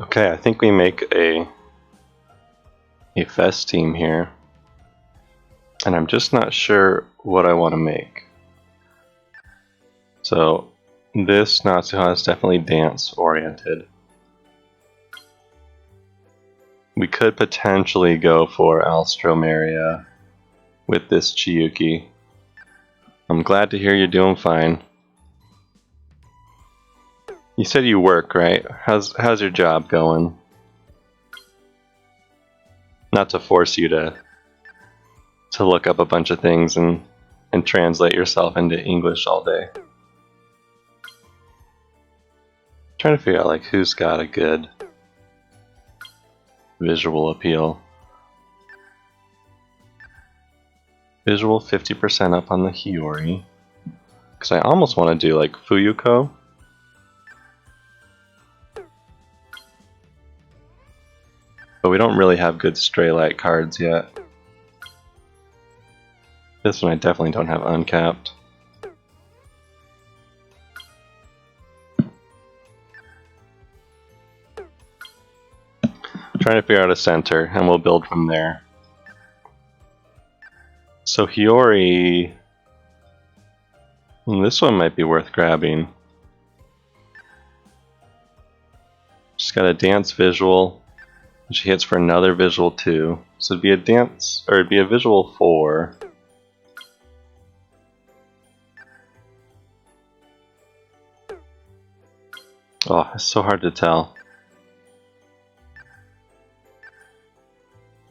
Okay, I think we make a fest team here, and I'm just not sure what I want to make. So this Natsuha is definitely dance oriented. We could potentially go for Alstroemeria with this Chiyuki. I'm glad to hear you're doing fine. You said you work, right? How's your job going? Not to force you to look up a bunch of things and translate yourself into English all day. Trying to figure out like who's got a good visual appeal. Visual 50% up on the Hiyori. Because I almost want to do like Fuyuko. But we don't really have good stray light cards yet. This one I definitely don't have uncapped. Trying to figure out a center, and we'll build from there. So Hiyori, this one might be worth grabbing. She's got a dance visual. She hits for another visual 2. So it'd be a dance, or it'd be a visual 4. Oh, it's so hard to tell.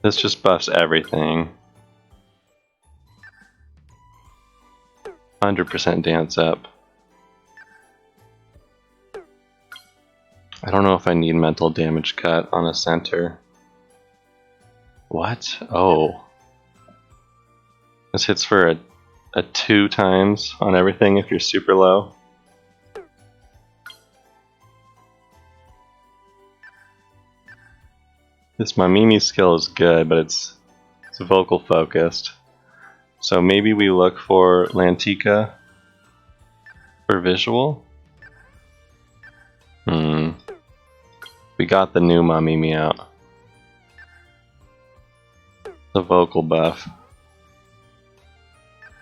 This just buffs everything. 100% dance up. I don't know if I need mental damage cut on a center. What? Oh. This hits for a 2 times on everything if you're super low. This Mamimi skill is good, but it's vocal focused. So maybe we look for Lantika for visual? We got the new Mamimi out. The vocal buff.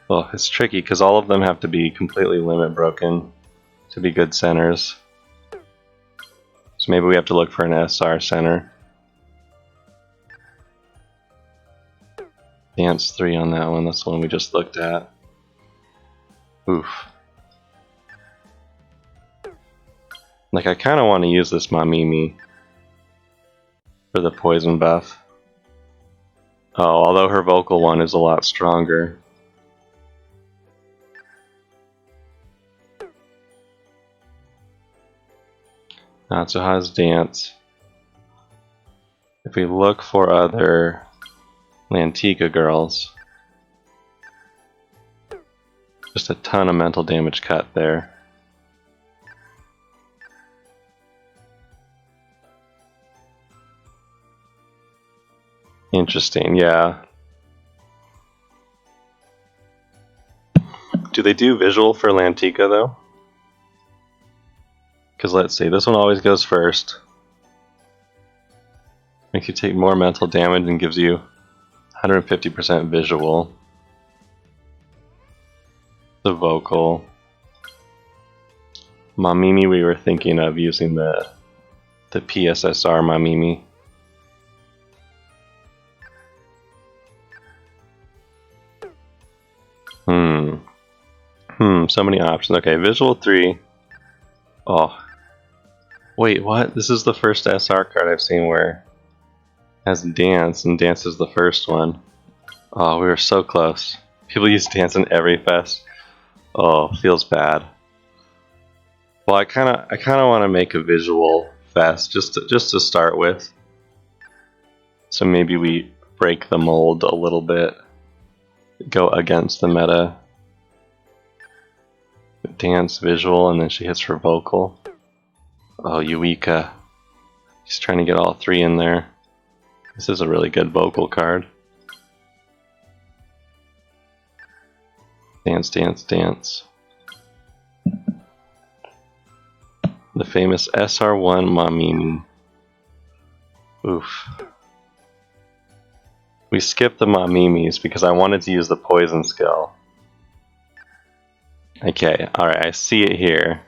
Well, it's tricky because all of them have to be completely limit broken to be good centers. So maybe we have to look for an SR center. Dance 3 on that one, that's the one we just looked at. Oof. Like, I kind of want to use this Mamimi for the poison buff. Oh, although her vocal one is a lot stronger. Natsuha's dance. If we look for other Lantika girls, just a ton of mental damage cut there. Interesting, yeah. Do they do visual for Lantika though? Because let's see, this one always goes first. Makes you take more mental damage and gives you 150% visual. The vocal. Mamimi, we were thinking of using the PSSR Mamimi. So many options. Okay, visual 3. Oh. Wait, what? This is the first SR card I've seen where it has dance, and dance is the first one. Oh, we were so close. People use dance in every fest. Oh, feels bad. Well, I kind of want to make a visual fest just to start with. So maybe we break the mold a little bit, go against the meta. Dance, visual, and then she hits for vocal. Oh, Yuika. She's trying to get all 3 in there. This is a really good vocal card. Dance, dance, dance. The famous SR1 Mamimi. Oof. We skipped the Mamimis because I wanted to use the poison skill. Okay, alright, I see it here.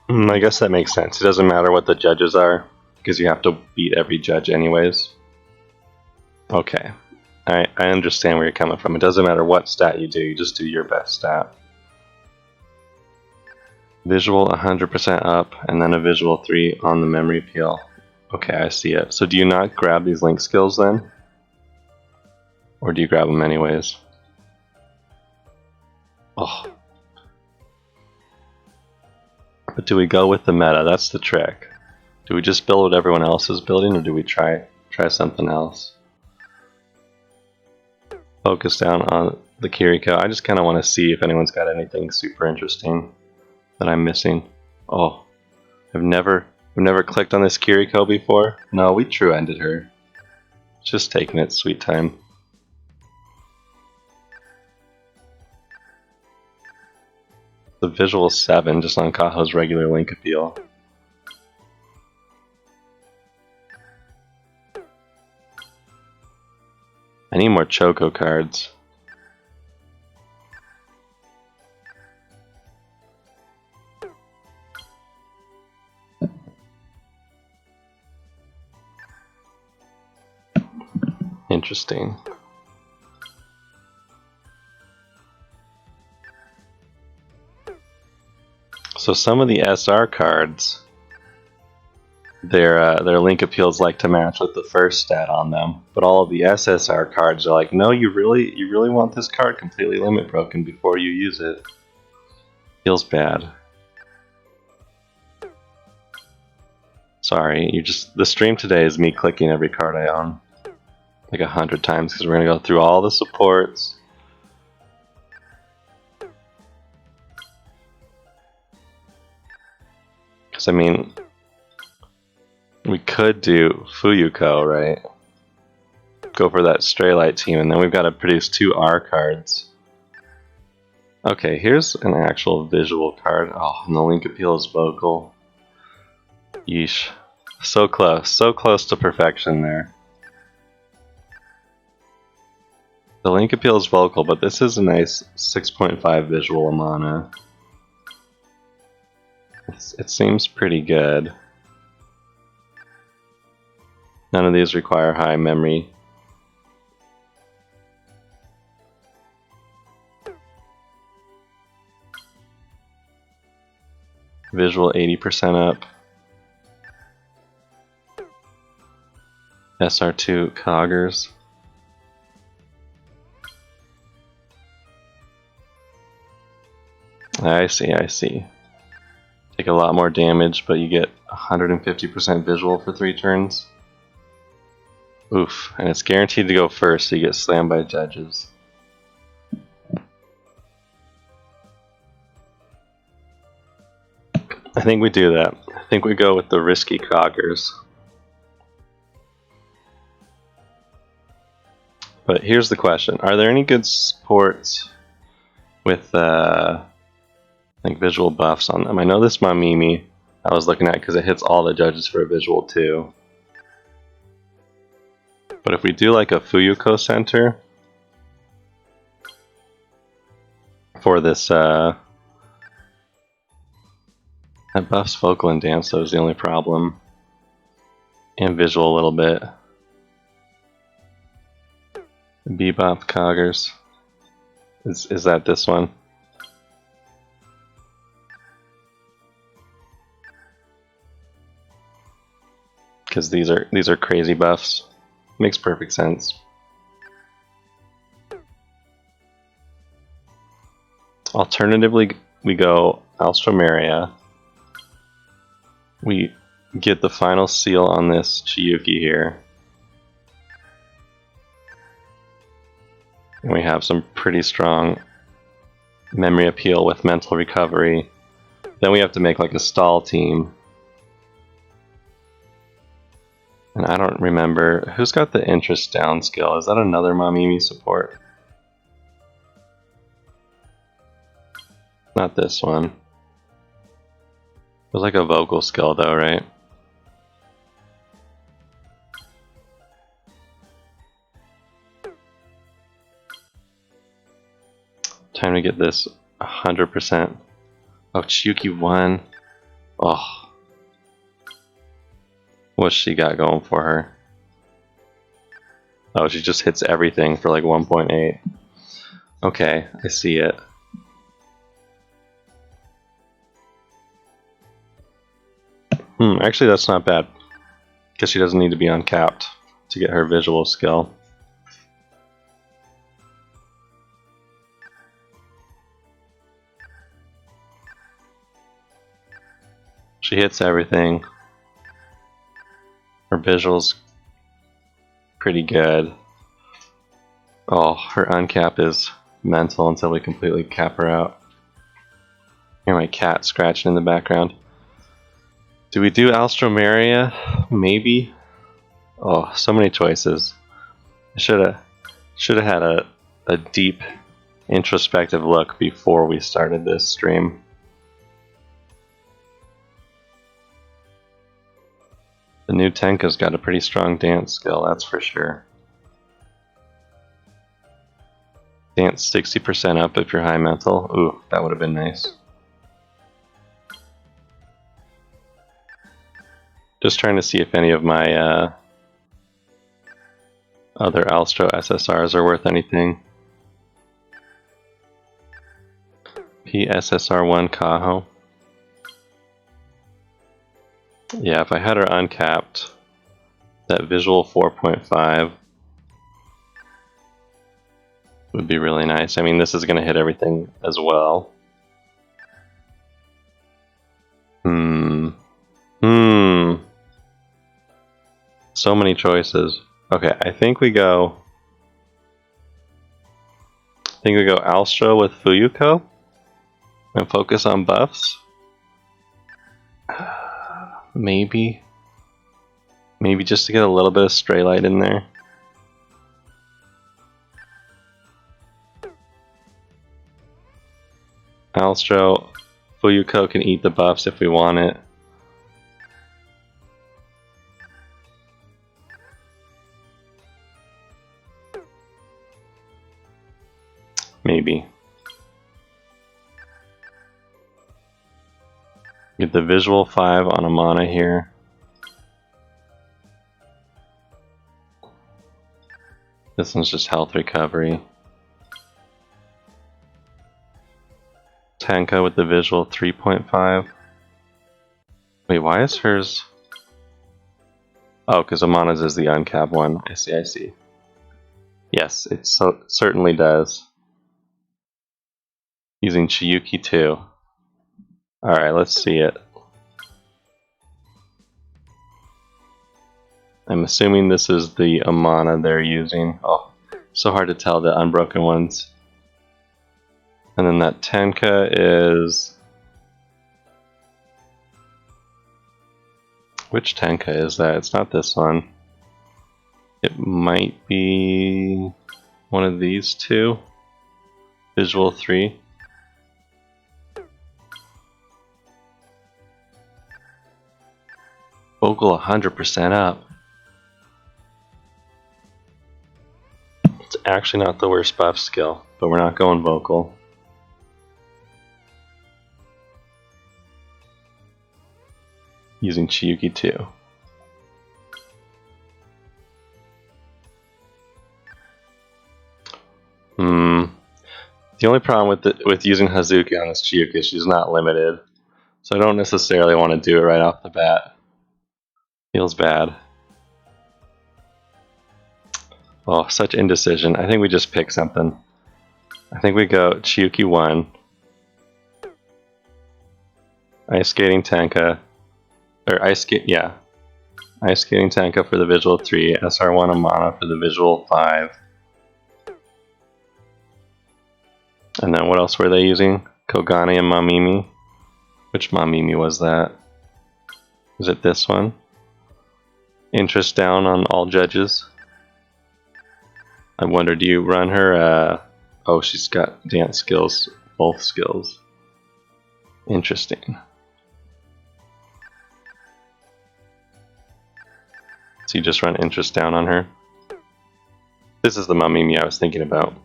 I guess that makes sense. It doesn't matter what the judges are, because you have to beat every judge anyways. Okay, I understand where you're coming from. It doesn't matter what stat you do, you just do your best stat. Visual 100% up, and then a visual 3 on the memory peel. Okay, I see it. So do you not grab these link skills then? Or do you grab them anyways? Oh. But do we go with the meta? That's the trick. Do we just build what everyone else is building, or do we try something else? Focus down on the Kiriko. I just kind of want to see if anyone's got anything super interesting that I'm missing. Oh, I've never clicked on this Kiriko before. No, we true ended her. Just taking its sweet time. The visual 7 just on Kaho's regular link appeal. I need more Choco cards. Interesting. So some of the SR cards, their link appeals like to match with the first stat on them, but all of the SSR cards are like, no, you really want this card completely limit broken before you use it. Feels bad. Sorry, the stream today is me clicking every card I own like 100 times because we're gonna go through all the supports. Because I mean, we could do Fuyuko, right? Go for that Stray Light team, and then we've got to produce 2 R cards. Okay, here's an actual visual card. Oh, and the link appeal is vocal. Yeesh. So close to perfection there. The link appeal is vocal, but this is a nice 6.5 visual Amana. It seems pretty good. None of these require high memory. Visual 80% up. SR2 Coggers. I see. Take a lot more damage, but you get 150% visual for 3 turns. Oof, and it's guaranteed to go first, so you get slammed by judges. I think we do that. I think we go with the risky Coggers. But here's the question. Are there any good sports with like visual buffs on them? I know this Mamimi I was looking at because it hits all the judges for a visual too. But if we do like a Fuyuko center for this, that buffs vocal and dance, though, is the only problem. And visual a little bit. Bebop Coggers. Is that this one? Because these are crazy buffs. Makes perfect sense. Alternatively, we go Alstroemeria. We get the final seal on this Chiyuki here. And we have some pretty strong memory appeal with mental recovery. Then we have to make like a stall team. And I don't remember, who's got the interest down skill? Is that another Mamimi support? Not this one. was like a vocal skill though, right? Time to get this 100%. Oh, Chiyuki won. Oh. What's she got going for her? Oh, she just hits everything for like 1.8. Okay, I see it. Actually that's not bad. Because she doesn't need to be uncapped to get her visual skill. She hits everything. Her visual's pretty good. Oh, her uncap is mental until we completely cap her out. Hear my cat scratching in the background. Do we do Alstroemeria? Maybe. Oh, so many choices. I should have had a deep introspective look before we started this stream. The new Tenka's got a pretty strong dance skill, that's for sure. Dance 60% up if you're high mental. Ooh, that would have been nice. Just trying to see if any of my other Alstro SSRs are worth anything. PSSR1 Kaho. Yeah, if I had her uncapped, that visual 4.5 would be really nice. I mean, this is going to hit everything as well. So many choices. Okay, I think we go Alstro with Fuyuko and focus on buffs. Maybe just to get a little bit of stray light in there. Alstro, Fuyuko can eat the buffs if we want it. Maybe. Get the visual 5 on Amana here. This one's just health recovery. Tenka with the visual 3.5. Wait, why is hers? Oh, because Amana's is the uncap one. I see. Yes, it certainly does. Using Chiyuki too. Alright, let's see it. I'm assuming this is the Amana they're using. Oh, so hard to tell the unbroken ones. And then that Tenka is... Which Tenka is that? It's not this one. It might be one of these two. Visual 3. Vocal 100% up. It's actually not the worst buff skill, but we're not going vocal. Using Chiyuki too. The only problem with using Hazuki on this Chiyuki is she's not limited, so I don't necessarily want to do it right off the bat. Feels bad. Oh, such indecision. I think we just pick something. I think we go Chiyuki 1. Ice Skating Tenka. Or Ice Skating Tenka for the visual 3. SR1 Amana for the visual 5. And then what else were they using? Kogane and Mamimi. Which Mamimi was that? Is it this one? Interest down on all judges. I wonder, do you run her? Oh, she's got dance skills, both skills. Interesting. So you just run interest down on her. This is the Mamimi I was thinking about.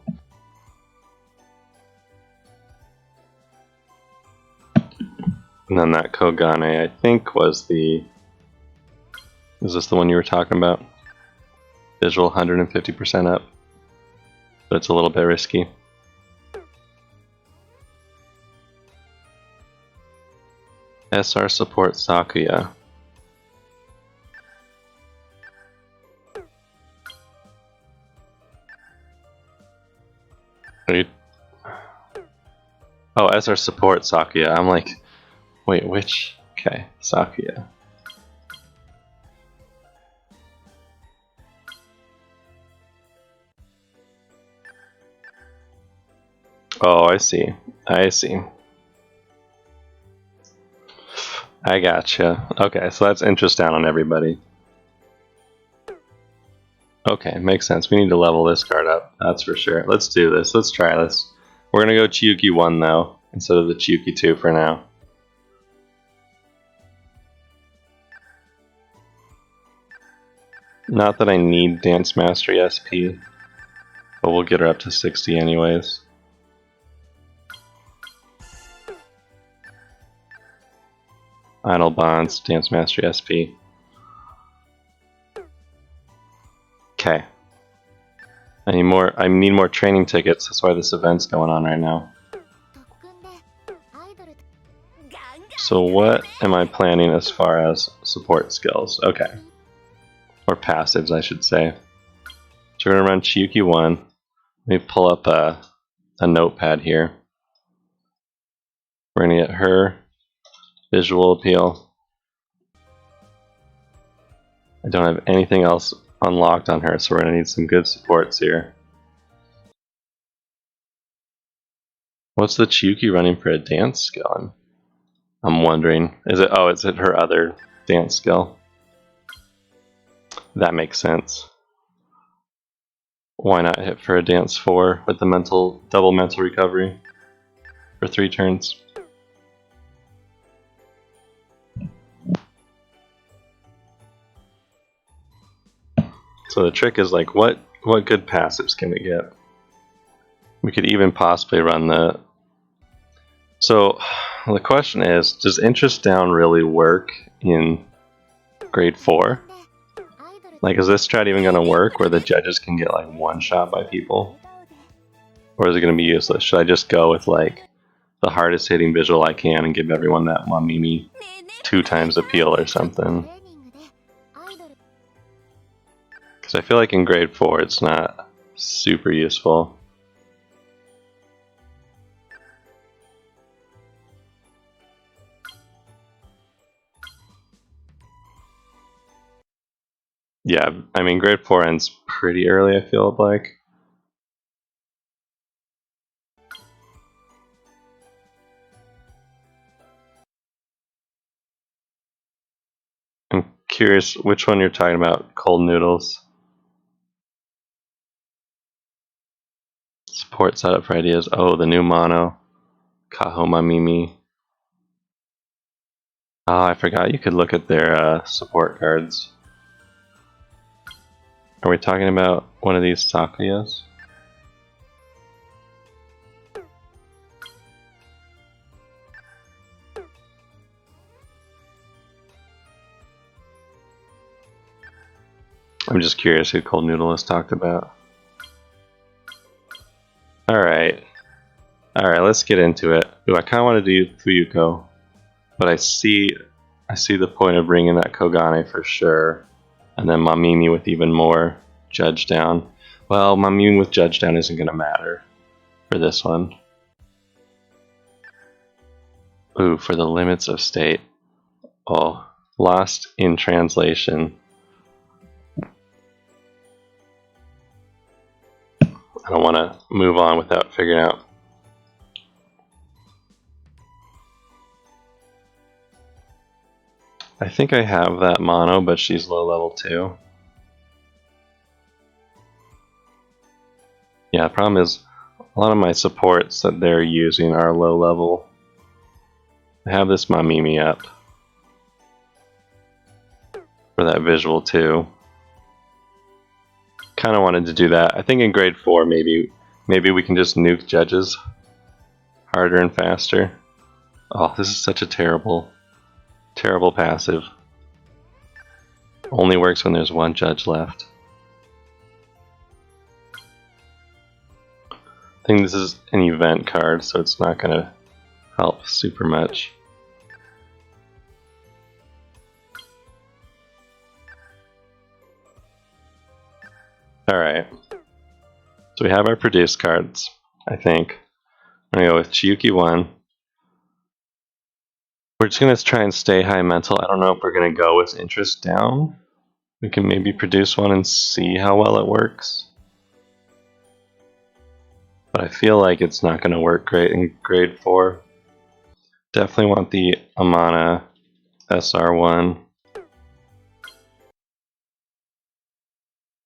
And then that Kogane, I think, was the... Is this the one you were talking about? Visual 150% up. But it's a little bit risky. SR support Sakuya. Are you... Oh, SR support Sakuya. I'm like, wait, which? Okay, Sakuya. Oh, I see. I see. I gotcha. Okay, so that's interest down on everybody. Okay, makes sense. We need to level this card up. That's for sure. Let's do this. Let's try this. We're going to go Chiyuki 1 though, instead of the Chiyuki 2 for now. Not that I need Dance Mastery SP, but we'll get her up to 60 anyways. Idle Bonds, Dance Mastery SP. Okay. I need more training tickets, that's why this event's going on right now. So what am I planning as far as support skills? Okay. Or passives, I should say. So we're gonna run Chiyuki 1. Let me pull up a notepad here. We're gonna get her visual appeal. I don't have anything else unlocked on her, so we're gonna need some good supports here. What's the Chiyuki running for a dance skill? I'm wondering. Is it her other dance skill? That makes sense. Why not hit for a dance 4 with the double mental recovery for 3 turns? So the trick is like, what good passives can we get? We could even possibly run the... So the question is, does interest down really work in grade 4? Like, is this strat even going to work where the judges can get like one shot by people? Or is it going to be useless? Should I just go with like the hardest hitting visual I can and give everyone that Mamimi 2 times appeal or something? Because I feel like in grade 4 it's not super useful. Yeah, I mean grade 4 ends pretty early, I feel like. I'm curious which one you're talking about, cold noodles. Support setup for ideas. Oh, the new mono. Kaho Mamimi. Oh, I forgot you could look at their support cards. Are we talking about one of these Sakuyas? I'm just curious who Cold Noodle has talked about. Alright, let's get into it. Ooh, I kind of want to do Fuyuko, but I see the point of bringing that Kogane for sure, and then Mamimi with even more Judge Down. Well, Mamimi with Judge Down isn't going to matter for this one. Ooh, for the limits of state. Oh, lost in translation. I don't want to move on without figuring out. I think I have that mono, but she's low level too. Yeah, the problem is a lot of my supports that they're using are low level. I have this Mamimi up for that visual too. kind of wanted to do that. I think in grade 4 maybe we can just nuke judges harder and faster. Oh, this is such a terrible passive. Only works when there's one judge left. I think this is an event card, so it's not going to help super much. Alright. So we have our produced cards, I think. I'm going to go with Chiyuki 1. We're just going to try and stay high mental. I don't know if we're going to go with interest down. We can maybe produce one and see how well it works. But I feel like it's not going to work great in grade 4. Definitely want the Amana SR1.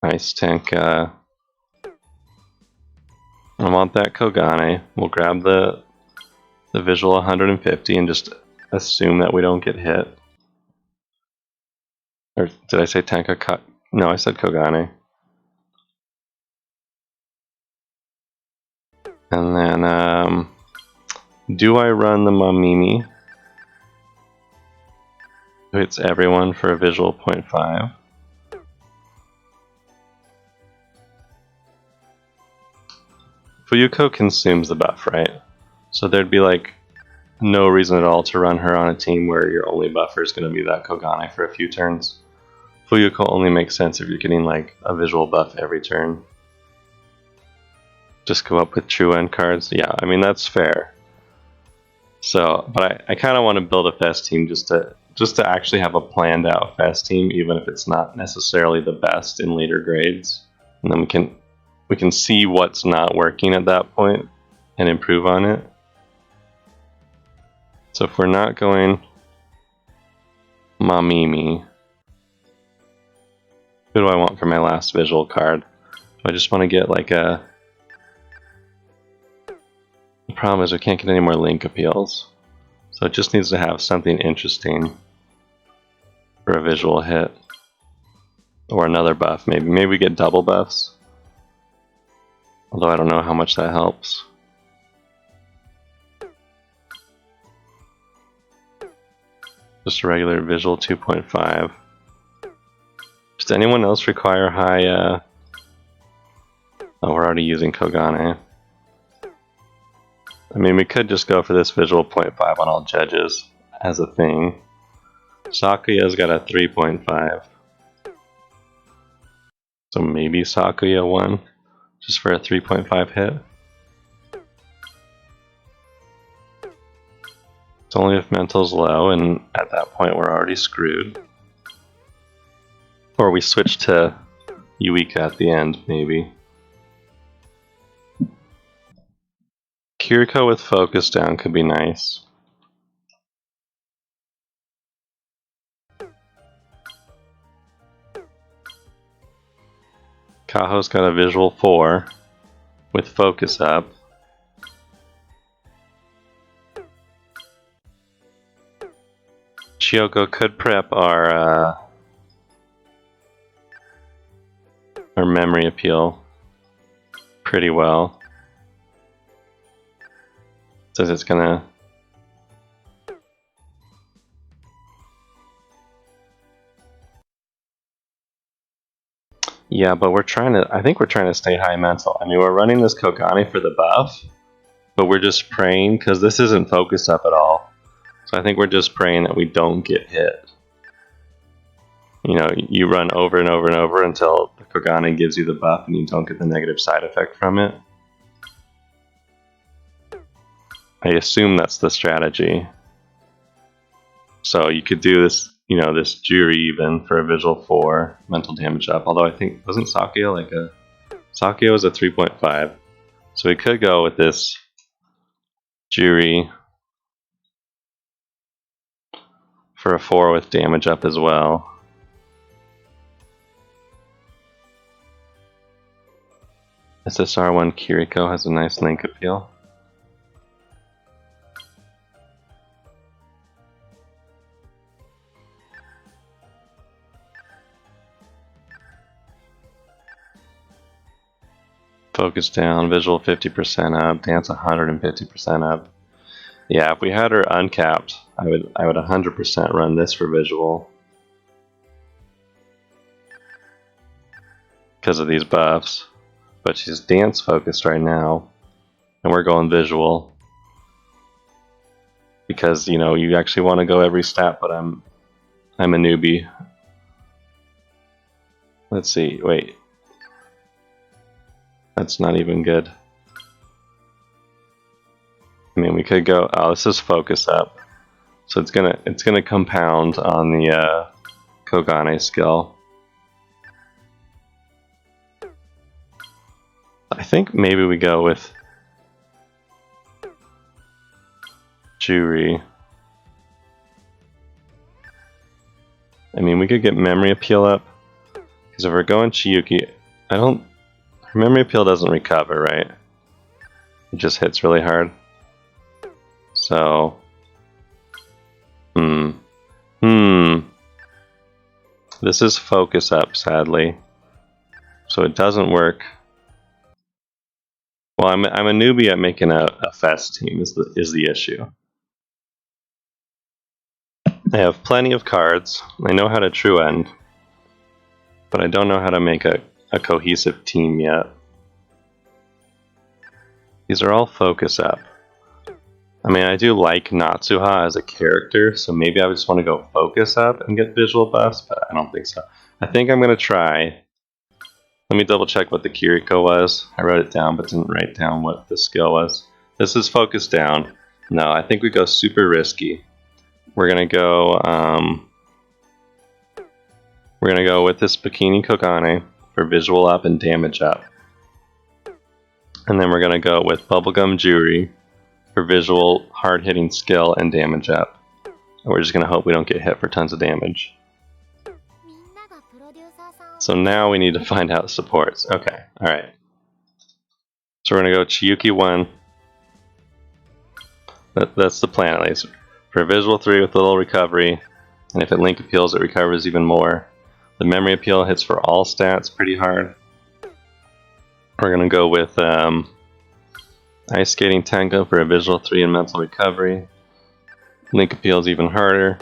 Nice tank. I want that Kogane. We'll grab the visual 150 and just assume that we don't get hit. Or did I say Tenka? No, I said Kogane. And then, do I run the Mamimi? It's everyone for a visual 0.5. Fuyuko consumes the buff, right? So there'd be like no reason at all to run her on a team where your only buffer is going to be that Kogane for a few turns. Fuyuko only makes sense if you're getting like a visual buff every turn. Just go up with true end cards. Yeah, I mean that's fair. So, but I kind of want to build a fest team just to actually have a planned out fest team, even if it's not necessarily the best in later grades. And then we can see what's not working at that point and improve on it. So if we're not going Mamimi, who do I want for my last visual card? I just want to get like a... The problem is we can't get any more link appeals. So it just needs to have something interesting for a visual hit. Or another buff, maybe. Maybe we get double buffs. Although I don't know how much that helps. Just a regular visual 2.5. Does anyone else require high... Oh, we're already using Kogane. I mean, we could just go for this visual 0.5 on all judges as a thing. Sakuya's got a 3.5. So maybe Sakuya 1, just for a 3.5 hit. It's only if mental's low, and at that point we're already screwed. Or we switch to Yuika at the end, maybe. Kiriko with focus down could be nice. Kaho's got a visual 4 with focus up. Chiyoko could prep our memory appeal pretty well. Says it's gonna... Yeah, but I think we're trying to stay high mental. I mean, we're running this Kogane for the buff, but we're just praying, because this isn't focused up at all. So I think we're just praying that we don't get hit. You know, you run over and over and over until the Kogane gives you the buff and you don't get the negative side effect from it. I assume that's the strategy. So you could do this, you know, this Juri even for a visual 4, mental damage up. Although I think, wasn't Sakuya like a... Sakuya was a 3.5. So we could go with this Juri for a 4 with damage up as well. SSR1 Kiriko has a nice link appeal. Focus down, visual 50% up, dance 150% up. Yeah, if we had her uncapped, I would 100% run this for visual. Because of these buffs. But she's dance focused right now. And we're going visual. Because, you know, you actually want to go every stat, but I'm a newbie. Let's see, wait. That's not even good. I mean, we could go. Oh, this is focus up, so it's gonna compound on the Kogane skill. I think maybe we go with Juri. I mean, we could get memory appeal up, because if we're going Chiyuki, her memory appeal doesn't recover, right? It just hits really hard. So, this is focus up, sadly. So it doesn't work. Well, I'm a newbie at making a fest team is the issue. I have plenty of cards. I know how to true end, but I don't know how to make a cohesive team yet. These are all focus up. I mean, I do like Natsuha as a character, so maybe I just want to go focus up and get visual buffs, but I don't think so. I think I'm going to try. Let me double check what the Kiriko was. I wrote it down, but didn't write down what the skill was. This is focus down. No, I think we go super risky. We're going to go with this Bikini Kogane for visual up and damage up. And then we're going to go with Bubblegum Juri for visual, hard-hitting skill and damage up. And we're just going to hope we don't get hit for tons of damage. So now we need to find out supports. Okay, alright. So we're going to go Chiyuki 1. That's the plan at least. For visual 3 with a little recovery, and if it link appeals, it recovers even more. The memory appeal hits for all stats pretty hard. We're going to go with Ice Skating Tenko for a visual 3 and mental recovery. Link appeals even harder.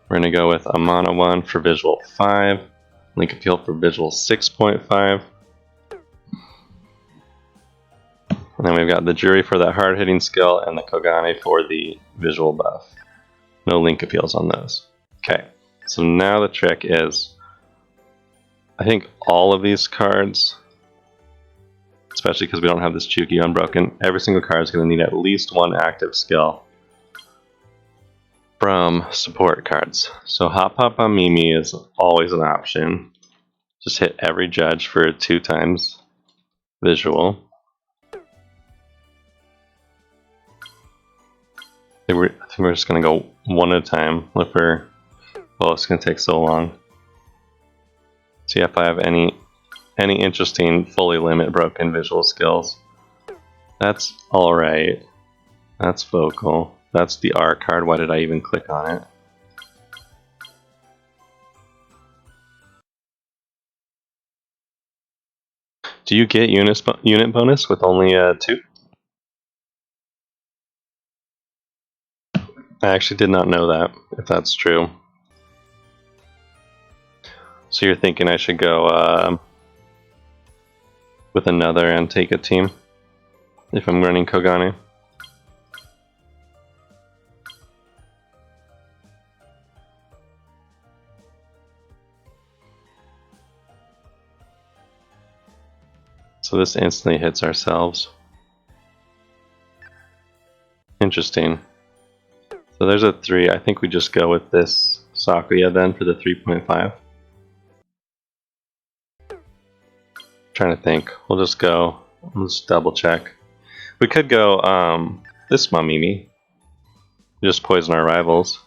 We're going to go with Amana 1 for visual 5. Link appeal for visual 6.5. And then we've got the Juri for that hard hitting skill and the Kogane for the visual buff. No link appeals on those. Okay, so now the trick is, I think all of these cards, especially because we don't have this Chiyuki unbroken, every single card is going to need at least one active skill from support cards. So Hop Hop on Mimi is always an option. Just hit every judge for 2 times visual. I think we're just going to go one at a time. Look for, oh, it's going to take so long. See if I have any interesting fully limit broken visual skills. That's alright. That's vocal. That's the R card. Why did I even click on it? Do you get unit bonus with only 2? I actually did not know that, if that's true. So you're thinking I should go with another and take a team if I'm running Kogane? So this instantly hits ourselves. Interesting. So there's a 3. I think we just go with this Sakuya then for the 3.5. Trying to think. We'll just go. Let's double check. We could go this Mamimi. Just poison our rivals.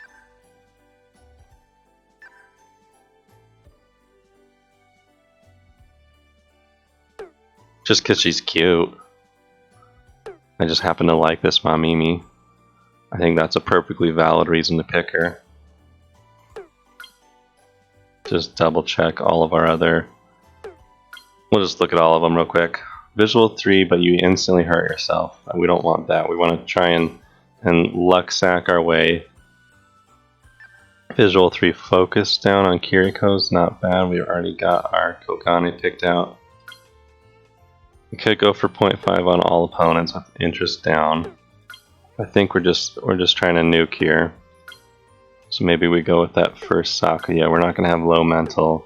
Just because she's cute. I just happen to like this Mamimi. I think that's a perfectly valid reason to pick her. Just double check all of our other... We'll just look at all of them real quick. visual 3, but you instantly hurt yourself. We don't want that. We want to try and luck sack our way. Visual 3 focus down on Kiriko's not bad. We've already got our Kogane picked out. We could go for 0.5 on all opponents with interest down. I think we're just trying to nuke here. So maybe we go with that first Sakuya. We're not going to have low mental.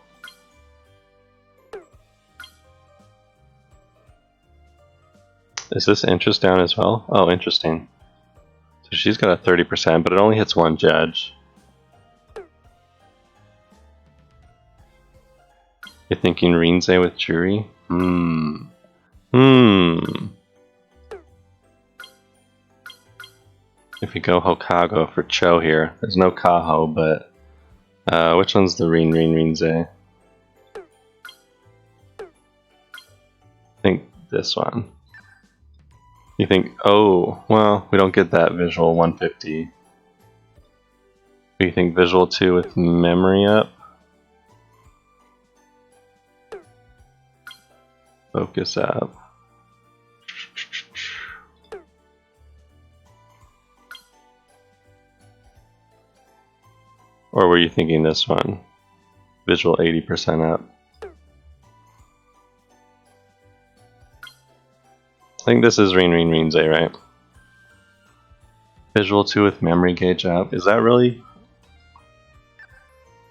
Is this interest down as well? Oh, interesting. So she's got a 30%, but it only hits one judge. You're thinking Rinzai with Churi? If we go Hokago for Cho here, there's no Kaho, but which one's the Rinzai? I think this one. You think, oh, well, we don't get that visual 150. You think visual 2 with memory up? Focus up. Or were you thinking this one? Visual 80% up. I think this is Rinzai, right? Visual 2 with memory gauge up. Is that really?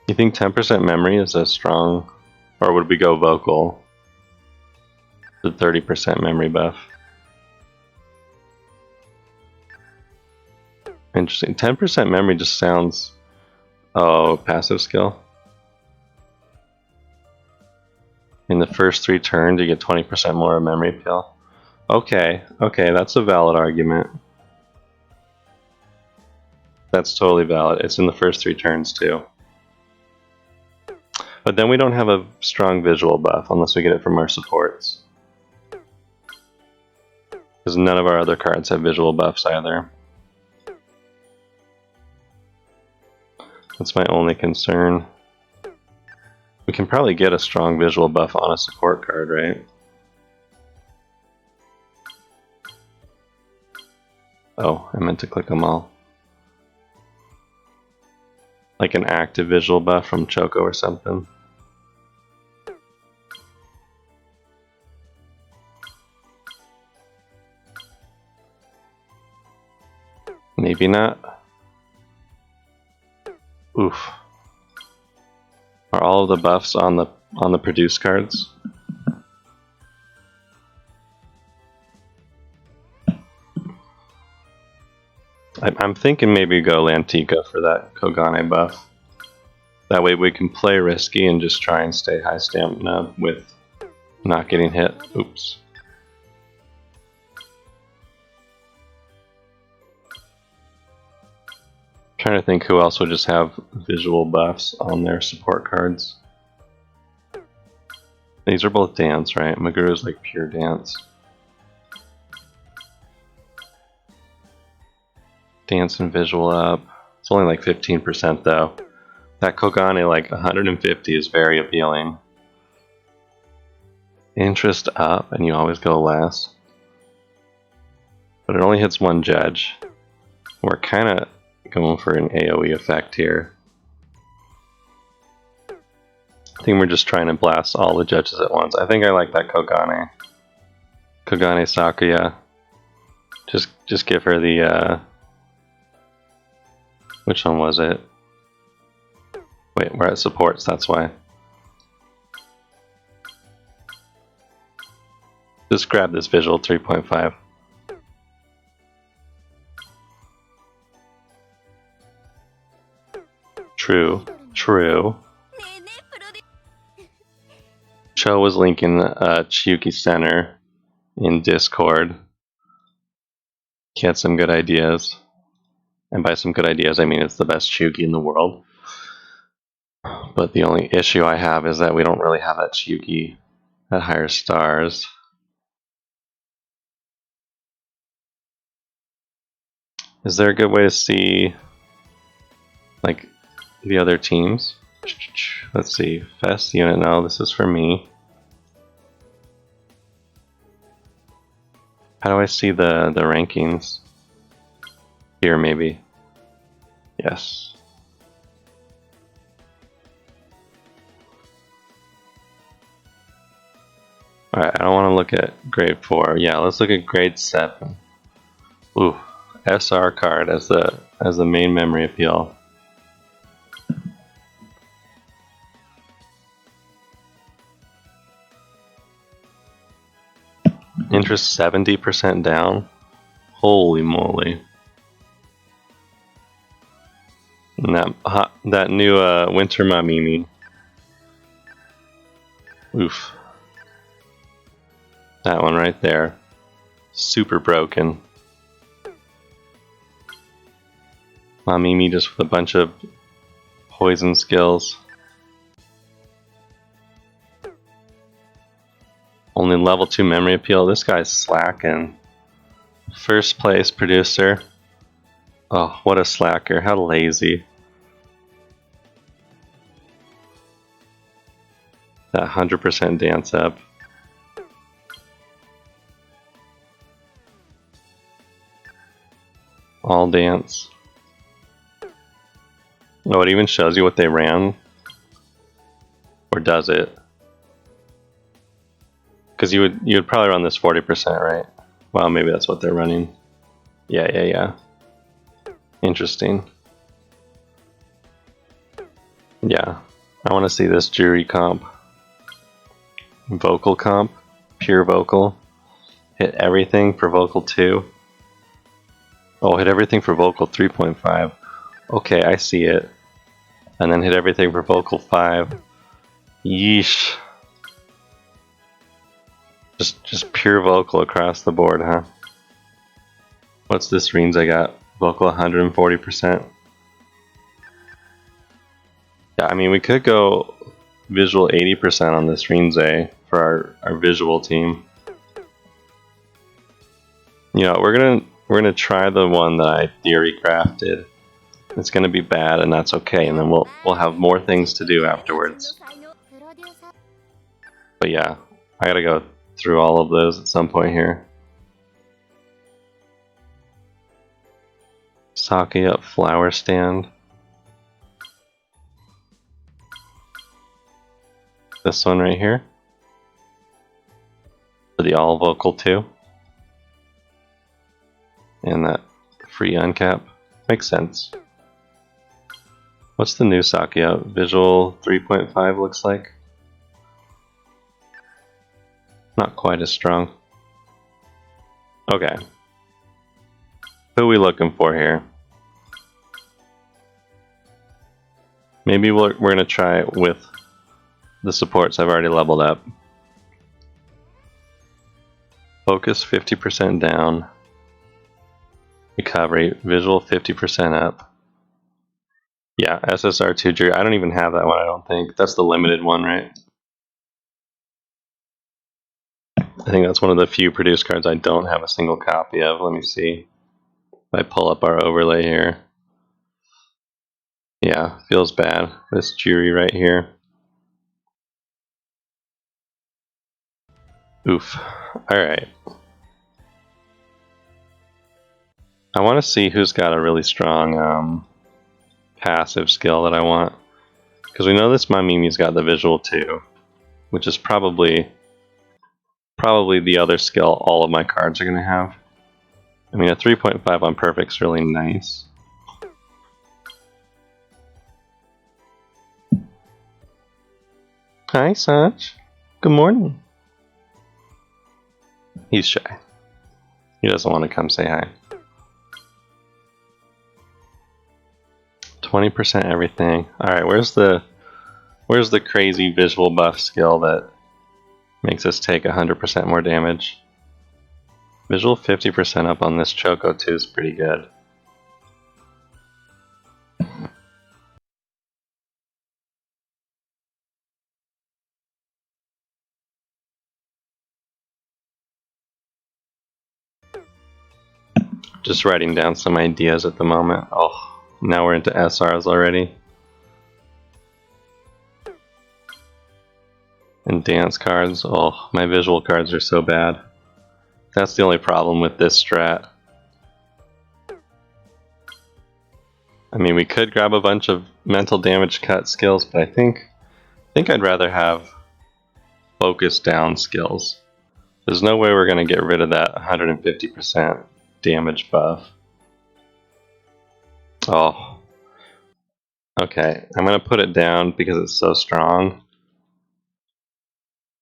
You think 10% memory is a strong? Or would we go vocal? The 30% memory buff. Interesting. 10% memory just sounds... Oh, passive skill. In the first 3 turns, you get 20% more of memory pill. Okay, that's a valid argument. That's totally valid. It's in the first 3 turns too. But then we don't have a strong visual buff unless we get it from our supports. Because none of our other cards have visual buffs either. That's my only concern. We can probably get a strong visual buff on a support card, right? Oh, I meant to click them all. Like an active visual buff from Choco or something. Maybe not. Oof. Are all of the buffs on the produce cards? I'm thinking maybe go Lantika for that Kogane buff. That way we can play risky and just try and stay high stamina with not getting hit. Oops. Trying to think who else would just have visual buffs on their support cards. These are both dance, right? Maguru's like pure dance. Dance and visual up. It's only like 15% though. That Kogane like 150 is very appealing. Interest up, and you always go last. But it only hits one judge. We're kind of going for an AoE effect here. I think we're just trying to blast all the judges at once. I think I like that Kogane. Kogane Sakuya. Just give her the which one was it? Wait, we're at supports, that's why. Just grab this visual 3.5. True. Cho was linking Chiyuki Center in Discord. He had some good ideas. And by some good ideas, I mean it's the best Chiyuki in the world. But the only issue I have is that we don't really have that Chiyuki at higher stars. Is there a good way to see like the other teams? Let's see. Fest unit, no, this is for me. How do I see the rankings? Here, maybe. Yes. Alright, I don't want to look at grade 4. Yeah, let's look at grade 7. Ooh, SR card as the main memory appeal. Interest 70% down. Holy moly. And that new winter mamimi. Oof. That one right there. Super broken. Mamimi just with a bunch of poison skills. Only level 2 memory appeal. This guy's slacking. First place producer. Oh, what a slacker. How lazy. That 100% dance up. All dance. Oh, it even shows you what they ran? Or does it? Because you would probably run this 40%, right? Well, maybe that's what they're running. Yeah. Interesting. Yeah. I want to see this jury comp. Vocal comp. Pure vocal. Hit everything for vocal 2. Oh, hit everything for vocal 3.5. Okay, I see it. And then hit everything for vocal 5. Yeesh. Just pure vocal across the board, huh? What's this reams I got? Vocal 140%. Yeah, I mean we could go visual 80% on this Rinze for our visual team. You know, we're gonna try the one that I theory crafted. It's gonna be bad, and that's okay. And then we'll have more things to do afterwards. But yeah, I gotta go through all of those at some point here. Sake up flower stand. This one right here. For the all vocal 2. And that free uncap. Makes sense. What's the new sake out? Visual 3.5 looks like. Not quite as strong. Okay. Who are we looking for here? Maybe we're going to try it with the supports I've already leveled up. Focus 50% down. Recovery, visual 50% up. Yeah, SSR2 jury. I don't even have that one, I don't think. That's the limited one, right? I think that's one of the few produced cards I don't have a single copy of. Let me see. If I pull up our overlay here. Yeah, feels bad. This jury right here. Oof. Alright. I want to see who's got a really strong passive skill that I want. Because we know this Mamimi's got the visual too. Which is probably the other skill all of my cards are going to have. I mean, a 3.5 on perfect is really nice. Hi, Sach. Good morning. He's shy. He doesn't want to come say hi. 20% everything. Alright, where's the crazy visual buff skill that makes us take 100% more damage? Visual 50% up on this Choco too is pretty good. Just writing down some ideas at the moment. Oh, now we're into SRs already. And dance cards. Oh, my visual cards are so bad. That's the only problem with this strat. I mean, we could grab a bunch of mental damage cut skills, but I think I'd rather have focus down skills. There's no way we're going to get rid of that 150% damage buff. Oh. Okay, I'm going to put it down because it's so strong.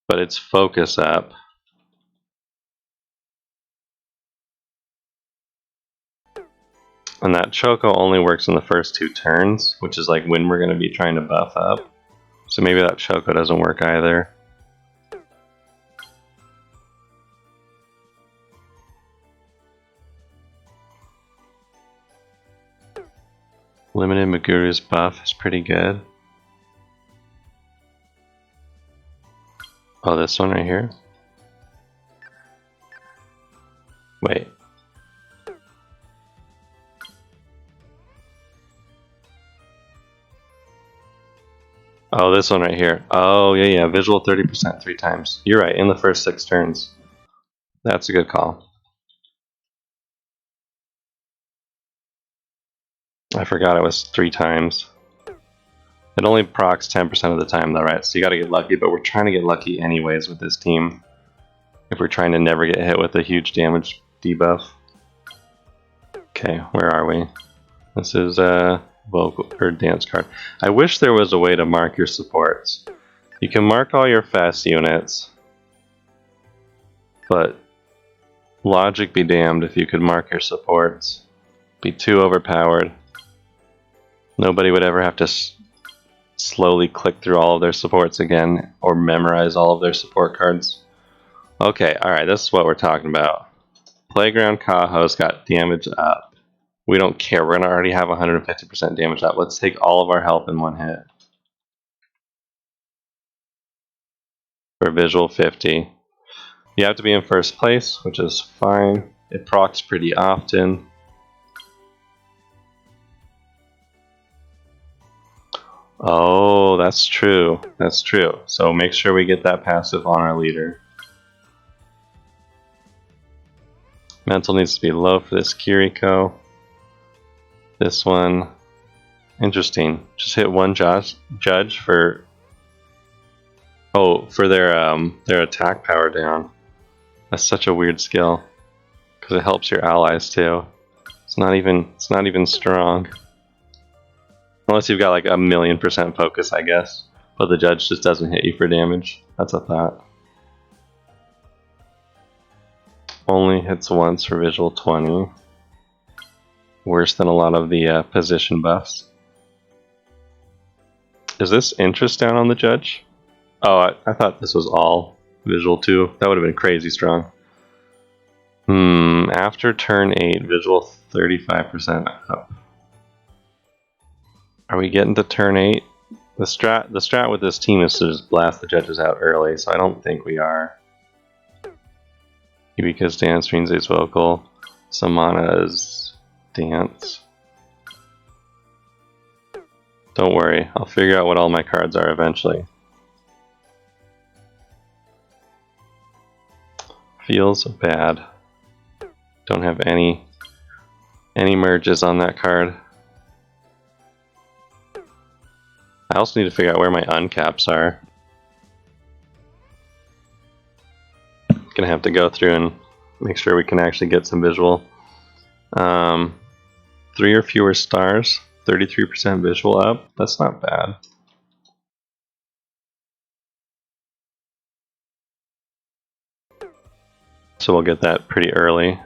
But it's focus up. And that Choco only works in the first 2 turns, which is like when we're going to be trying to buff up. So maybe that Choco doesn't work either. Limited Maguru's buff is pretty good. Oh, this one right here? Wait. Oh, this one right here. Oh, yeah, visual 30% 3 times. You're right, in the first 6 turns. That's a good call. I forgot it was 3 times. It only procs 10% of the time though, right? So you gotta get lucky, but we're trying to get lucky anyways with this team. If we're trying to never get hit with a huge damage debuff. Okay, where are we? This is a vocal or dance card. I wish there was a way to mark your supports. You can mark all your fast units, but logic be damned if you could mark your supports. Be too overpowered. Nobody would ever have to slowly click through all of their supports again or memorize all of their support cards. Okay, alright, this is what we're talking about. Playground Kaho's got damage up. We don't care, we're gonna already have 150% damage up. Let's take all of our health in one hit. For visual 50. You have to be in first place, which is fine. It procs pretty often. Oh, that's true. That's true. So make sure we get that passive on our leader. Mental needs to be low for this Kiriko. This one, interesting. Just hit one judge for their attack power down. That's such a weird skill because it helps your allies too. It's not even strong. Unless you've got like 1,000,000% focus, I guess. But the judge just doesn't hit you for damage. That's a thought. Only hits once for visual 20. Worse than a lot of the position buffs. Is this interest down on the judge? Oh, I thought this was all visual 2. That would have been crazy strong. After turn 8, visual 35% up. Are we getting to turn 8? The strat with this team is to just blast the judges out early, so I don't think we are. Yubika's dance, Rinze's vocal, Samana's dance. Don't worry, I'll figure out what all my cards are eventually. Feels bad. Don't have any merges on that card. I also need to figure out where my uncaps are. Gonna have to go through and make sure we can actually get some visual. 3 or fewer stars, 33% visual up. That's not bad. So we'll get that pretty early.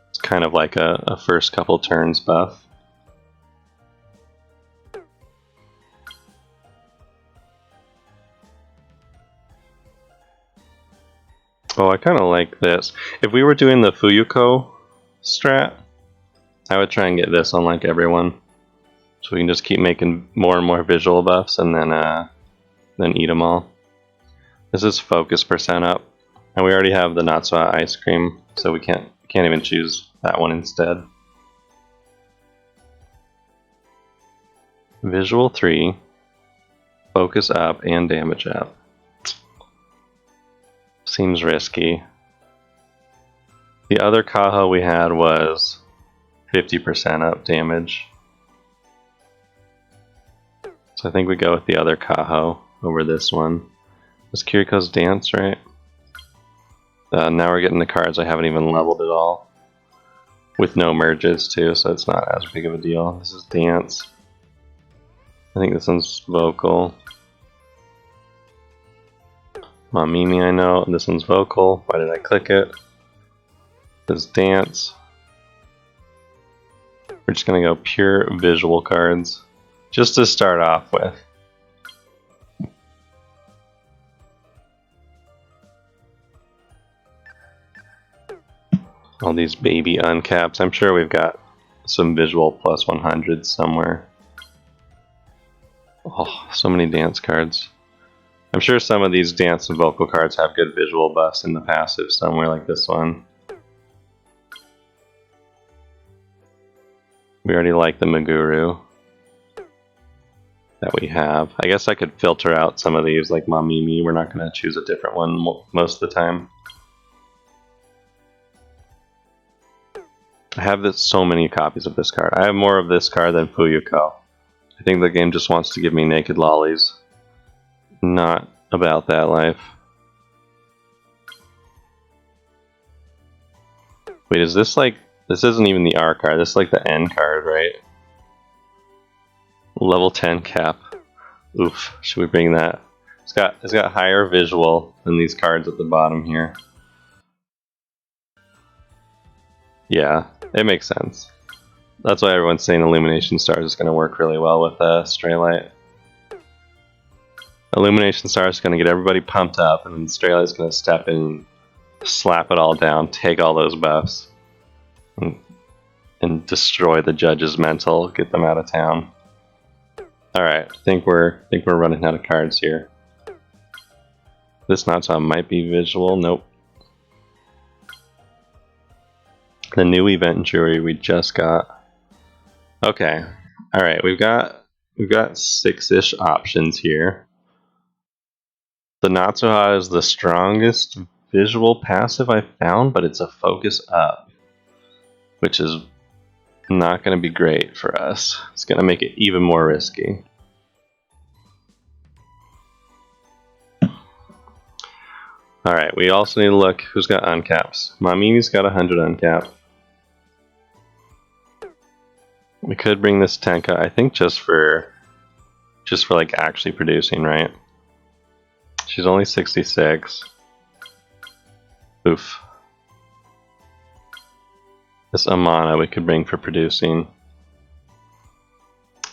It's kind of like a first couple turns buff. Oh, I kind of like this. If we were doing the Fuyuko strat, I would try and get this on like everyone. So we can just keep making more and more visual buffs and then eat them all. This is focus percent up. And we already have the Natsuha ice cream, so we can't even choose that one instead. Visual 3, focus up, and damage up. Seems risky. The other Kaho we had was 50% up damage. So I think we go with the other Kaho over this one. Was Kiriko's Dance, right? Now we're getting the cards I haven't even leveled at all. With no merges too, so it's not as big of a deal. This is Dance. I think this one's Vocal. Mamimi I know, and this one's Vocal. Why did I click it? This is Dance. We're just gonna go pure visual cards. Just to start off with. All these baby uncaps. I'm sure we've got some visual plus 100 somewhere. Oh, so many dance cards. I'm sure some of these dance and vocal cards have good visual buffs in the passive somewhere, like this one. We already like the Meguru that we have. I guess I could filter out some of these, like Mamimi. We're not going to choose a different one most of the time. I have so many copies of this card. I have more of this card than Fuyuko. I think the game just wants to give me naked lollies. Not about that life. Wait, is this like... This isn't even the R card, this is like the N card, right? Level 10 cap. Oof, should we bring that? It's got higher visual than these cards at the bottom here. Yeah, it makes sense. That's why everyone's saying Illumination Stars is going to work really well with Straylight. Illumination Stars is going to get everybody pumped up, and then Straylight is going to step in and slap it all down, take all those buffs, and destroy the judge's mental, get them out of town. Alright, I think we're running out of cards here. This Natsuha might be visual, nope. The new event jury we just got. Okay, alright, we've got 6-ish options here. The Natsuha is the strongest visual passive I found, but it's a focus up, which is not going to be great for us. It's going to make it even more risky. Alright, we also need to look who's got uncaps. Mamimi's got 100 uncap. We could bring this Tenka, I think just for like actually producing, right? She's only 66. Oof. This Amana we could bring for producing.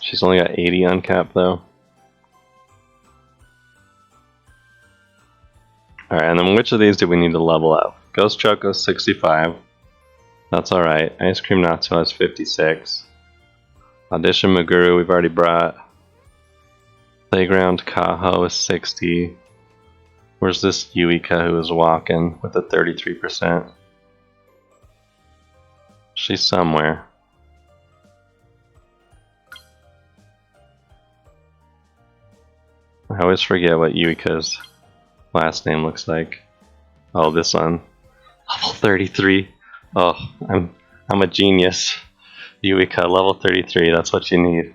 She's only got 80 uncap though. Alright, and then which of these do we need to level up? Ghost Choco's 65. That's alright. Ice Cream Natsuha is 56. Audition Meguru we've already brought. Playground Kaho is 60. Where's this Yuika who is walking with a 33%? She's somewhere. I always forget what Yuika's last name looks like. Oh, this one. Level 33. Oh, I'm a genius. Yuika, level 33, that's what you need.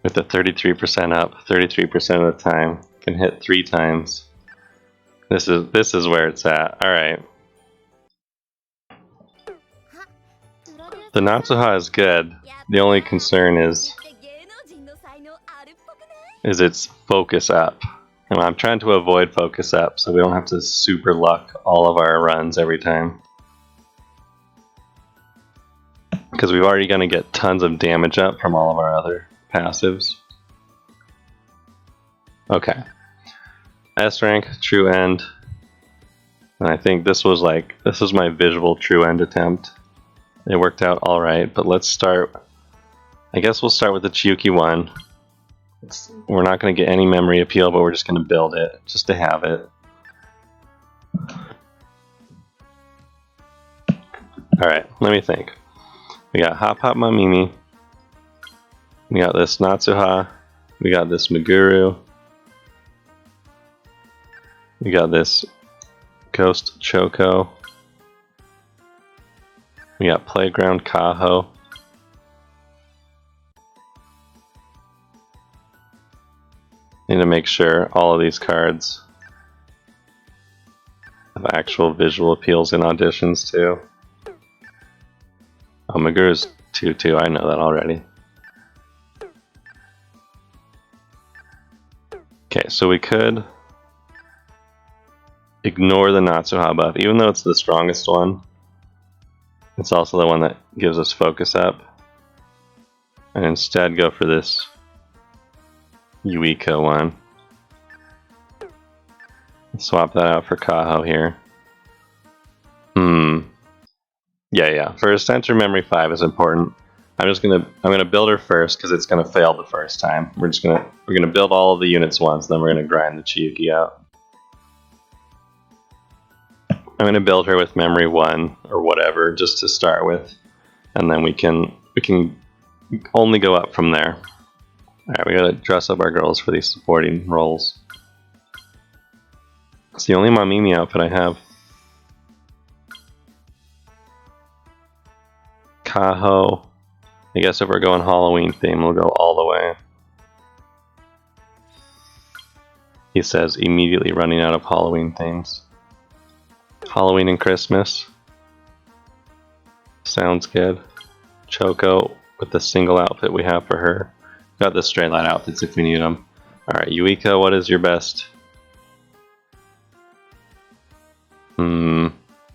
With the 33% up, 33% of the time. Can hit 3 times. This is where it's at. Alright. The Natsuha is good. The only concern is its focus up. And I'm trying to avoid focus up so we don't have to super luck all of our runs every time. Because we're already going to get tons of damage up from all of our other passives. Okay. S rank, true end. And I think this was my visual true end attempt. It worked out alright, but let's start. I guess we'll start with the Chiyuki one. We're not going to get any memory appeal, but we're just going to build it, just to have it. Alright, let me think. We got Hop Hop Mamimi. We got this Natsuha. We got this Meguru. We got this Ghost Choco. We got Playground Kaho. Need to make sure all of these cards have actual visual appeals in auditions too. Oh, Maguru's 2/2, I know that already. Okay, so we could ignore the Natsuha buff, even though it's the strongest one. It's also the one that gives us focus up. And instead go for this Yuika one. Swap that out for Kaho here. Yeah. First, enter memory 5 is important. I'm gonna build her first because it's gonna fail the first time. We're gonna build all of the units once, then we're gonna grind the Chiyuki out. I'm gonna build her with memory 1 or whatever just to start with, and then we can only go up from there. Alright, we gotta dress up our girls for these supporting roles. It's the only Mamimi outfit I have. Kaho. I guess if we're going Halloween theme, we'll go all the way. He says immediately running out of Halloween themes. Halloween and Christmas. Sounds good. Choco with the single outfit we have for her. Got the straight line outfits if we need them. Alright, Yuika, what is your best?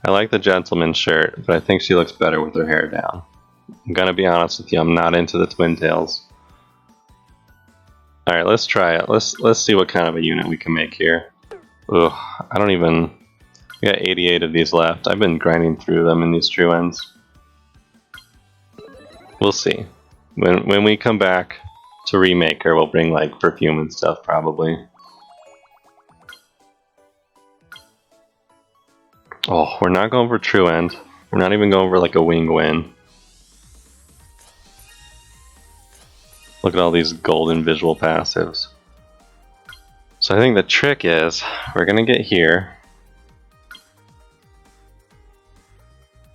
I like the gentleman shirt, but I think she looks better with her hair down. I'm gonna be honest with you, I'm not into the twin tails. Alright, let's try it. Let's see what kind of a unit we can make here. Ugh, we got 88 of these left. I've been grinding through them in these true ends. We'll see. When we come back to remake her, we'll bring like perfume and stuff probably. Oh, we're not going for true end. We're not even going for like a wing win. Look at all these golden visual passives. So I think the trick is, we're gonna get here.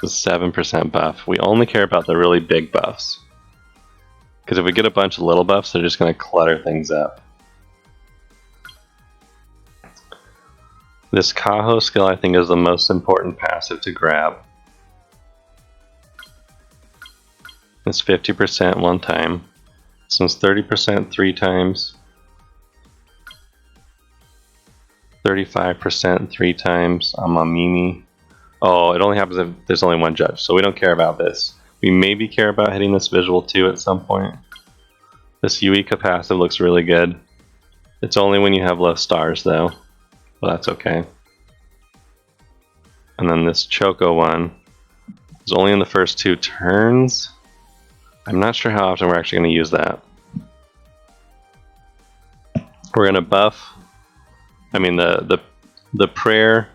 The 7% buff. We only care about the really big buffs. Because if we get a bunch of little buffs, they're just gonna clutter things up. This Kaho skill I think is the most important passive to grab. It's 50% one time. So it's 30% 3 times. 35% 3 times on Mamimi. Oh, it only happens if there's only one judge, so we don't care about this. We maybe care about hitting this visual too at some point. This Yuika passive looks really good. It's only when you have low stars though. Well, that's okay. And then this Choco one is only in the first 2 turns. I'm not sure how often we're actually going to use that. We're going to buff. I mean, the prayer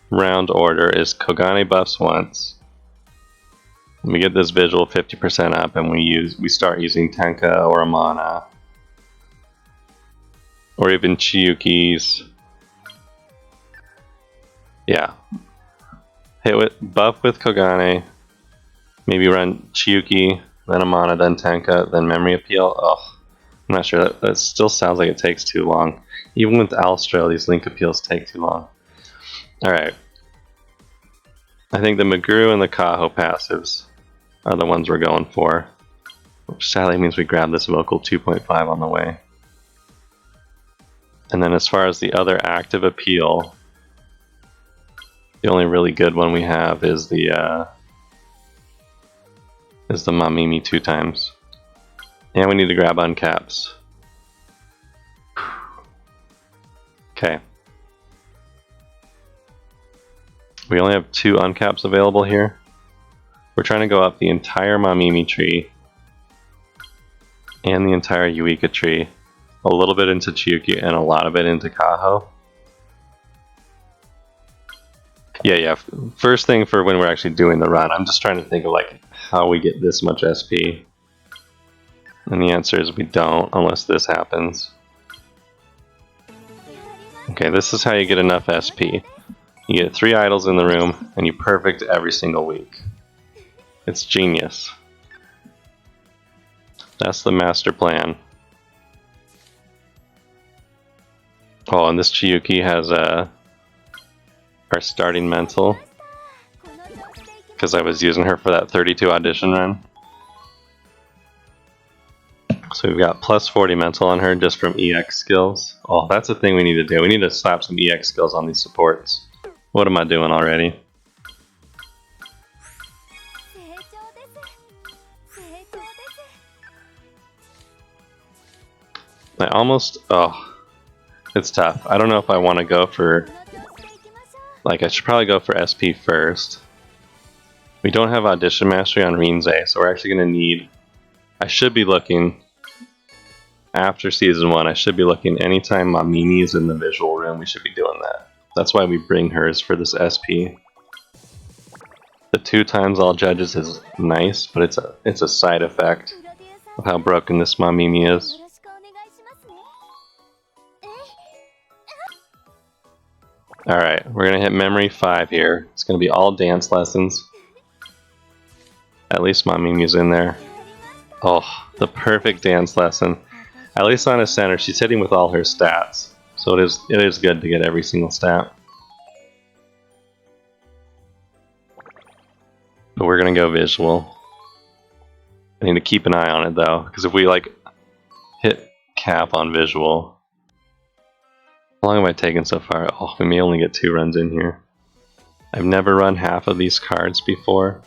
round order is Kogane buffs once. We get this visual 50% up, and we start using Tenka or Amana, or even Chiyuki's. Yeah. Buff with Kogane, maybe run Chiyuki, then Amana, then Tenka, then Memory Appeal. Oh, I'm not sure. That still sounds like it takes too long. Even with Alstro, these Link Appeals take too long. Alright. I think the Maguru and the Kaho passives are the ones we're going for. Which sadly means we grab this vocal 2.5 on the way. And then as far as the other active appeal, the only really good one we have is the Mamimi 2 times. And we need to grab uncaps. Okay. We only have 2 uncaps available here. We're trying to go up the entire Mamimi tree and the entire Yuika tree. A little bit into Chiyuki and a lot of it into Kaho. Yeah. First thing for when we're actually doing the run, I'm just trying to think of like how we get this much SP. And the answer is we don't, unless this happens. Okay, this is how you get enough SP. You get 3 idols in the room, and you perfect every single week. It's genius. That's the master plan. Oh, and this Chiyuki has our starting mental, because I was using her for that 32 audition run. So we've got plus 40 mental on her just from EX skills. Oh, that's the thing we need to do. We need to slap some EX skills on these supports. What am I doing already? I almost... oh, it's tough. I don't know if I want to go for... like, I should probably go for SP first. We don't have Audition Mastery on Rinzai, so we're actually going to need... I should be looking... after Season 1, I should be looking anytime Mamimi is in the visual room, we should be doing that. That's why we bring hers for this SP. The 2 times all judges is nice, but it's a side effect of how broken this Mamimi is. Alright, we're going to hit Memory 5 here. It's going to be all dance lessons. At least Mamimi's in there. Oh, the perfect dance lesson. At least on a center, she's hitting with all her stats. So it is good to get every single stat. But we're going to go visual. I need to keep an eye on it though, because if we like hit cap on visual... How long have I taken so far? Oh, we may only get 2 runs in here. I've never run half of these cards before.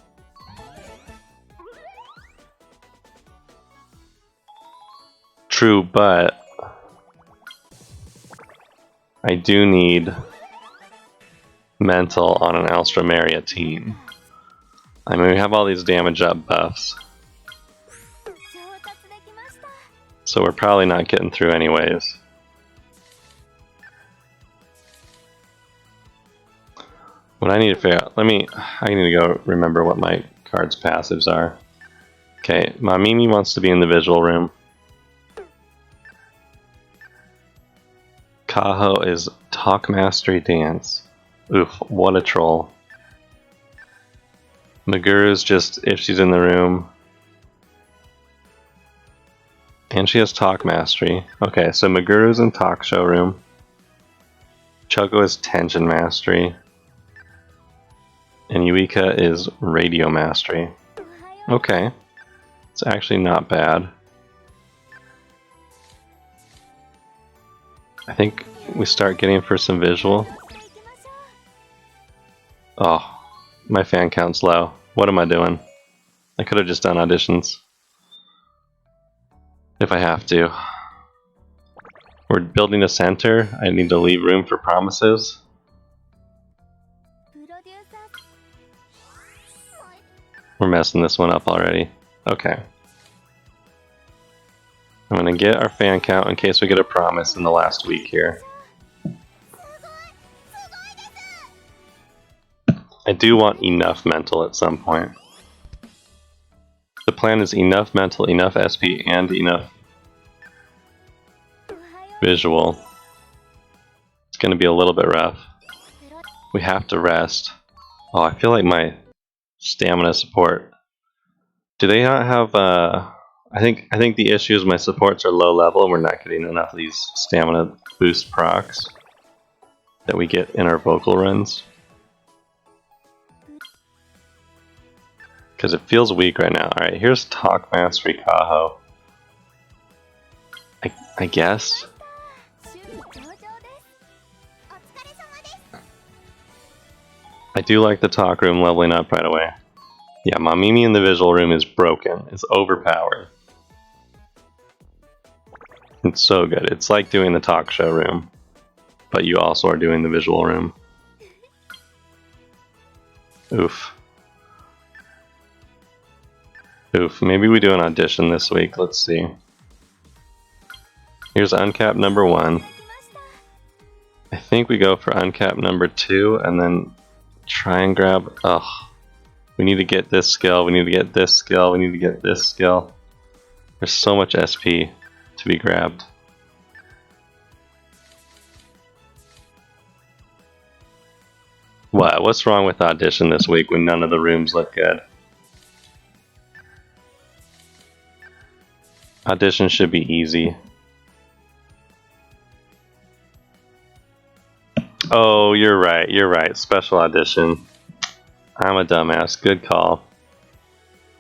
True, but I do need mental on an Alstroemeria team. I mean, we have all these damage up buffs. So we're probably not getting through anyways. What I need to figure out, I need to go remember what my cards' passives are. Okay, Mamimi wants to be in the visual room. Kaho is Talk Mastery Dance. Oof, what a troll. Maguru's just if she's in the room. And she has Talk Mastery. Okay, so Maguru's in Talk Show room. Choco is Tension Mastery. And Yuika is Radio Mastery. Okay. It's actually not bad. I think we start getting for some visual. Oh, my fan count's low. What am I doing? I could have just done auditions. If I have to. We're building a center. I need to leave room for promises. We're messing this one up already. Okay. I'm gonna get our fan count in case we get a promise in the last week here. I do want enough mental at some point. The plan is enough mental, enough SP, and enough visual. It's gonna be a little bit rough. We have to rest. Oh, I feel like my stamina support. Do they not have I think the issue is my supports are low level and we're not getting enough of these stamina boost procs that we get in our vocal runs. Because it feels weak right now. Alright, here's Talk Mastery Kaho. I guess. I do like the talk room leveling up right away. Yeah, Mamimi in the visual room is broken. It's overpowered. It's so good. It's like doing the talk show room, but you also are doing the visual room. Oof. Oof. Maybe we do an audition this week. Let's see. Here's uncap number 1. I think we go for uncap number 2 and then try and grab... Ugh. We need to get this skill, we need to get this skill, we need to get this skill. There's so much SP to be grabbed. What? What's wrong with audition this week when none of the rooms look good? Audition should be easy. Oh, you're right, you're right. Special audition. I'm a dumbass. Good call.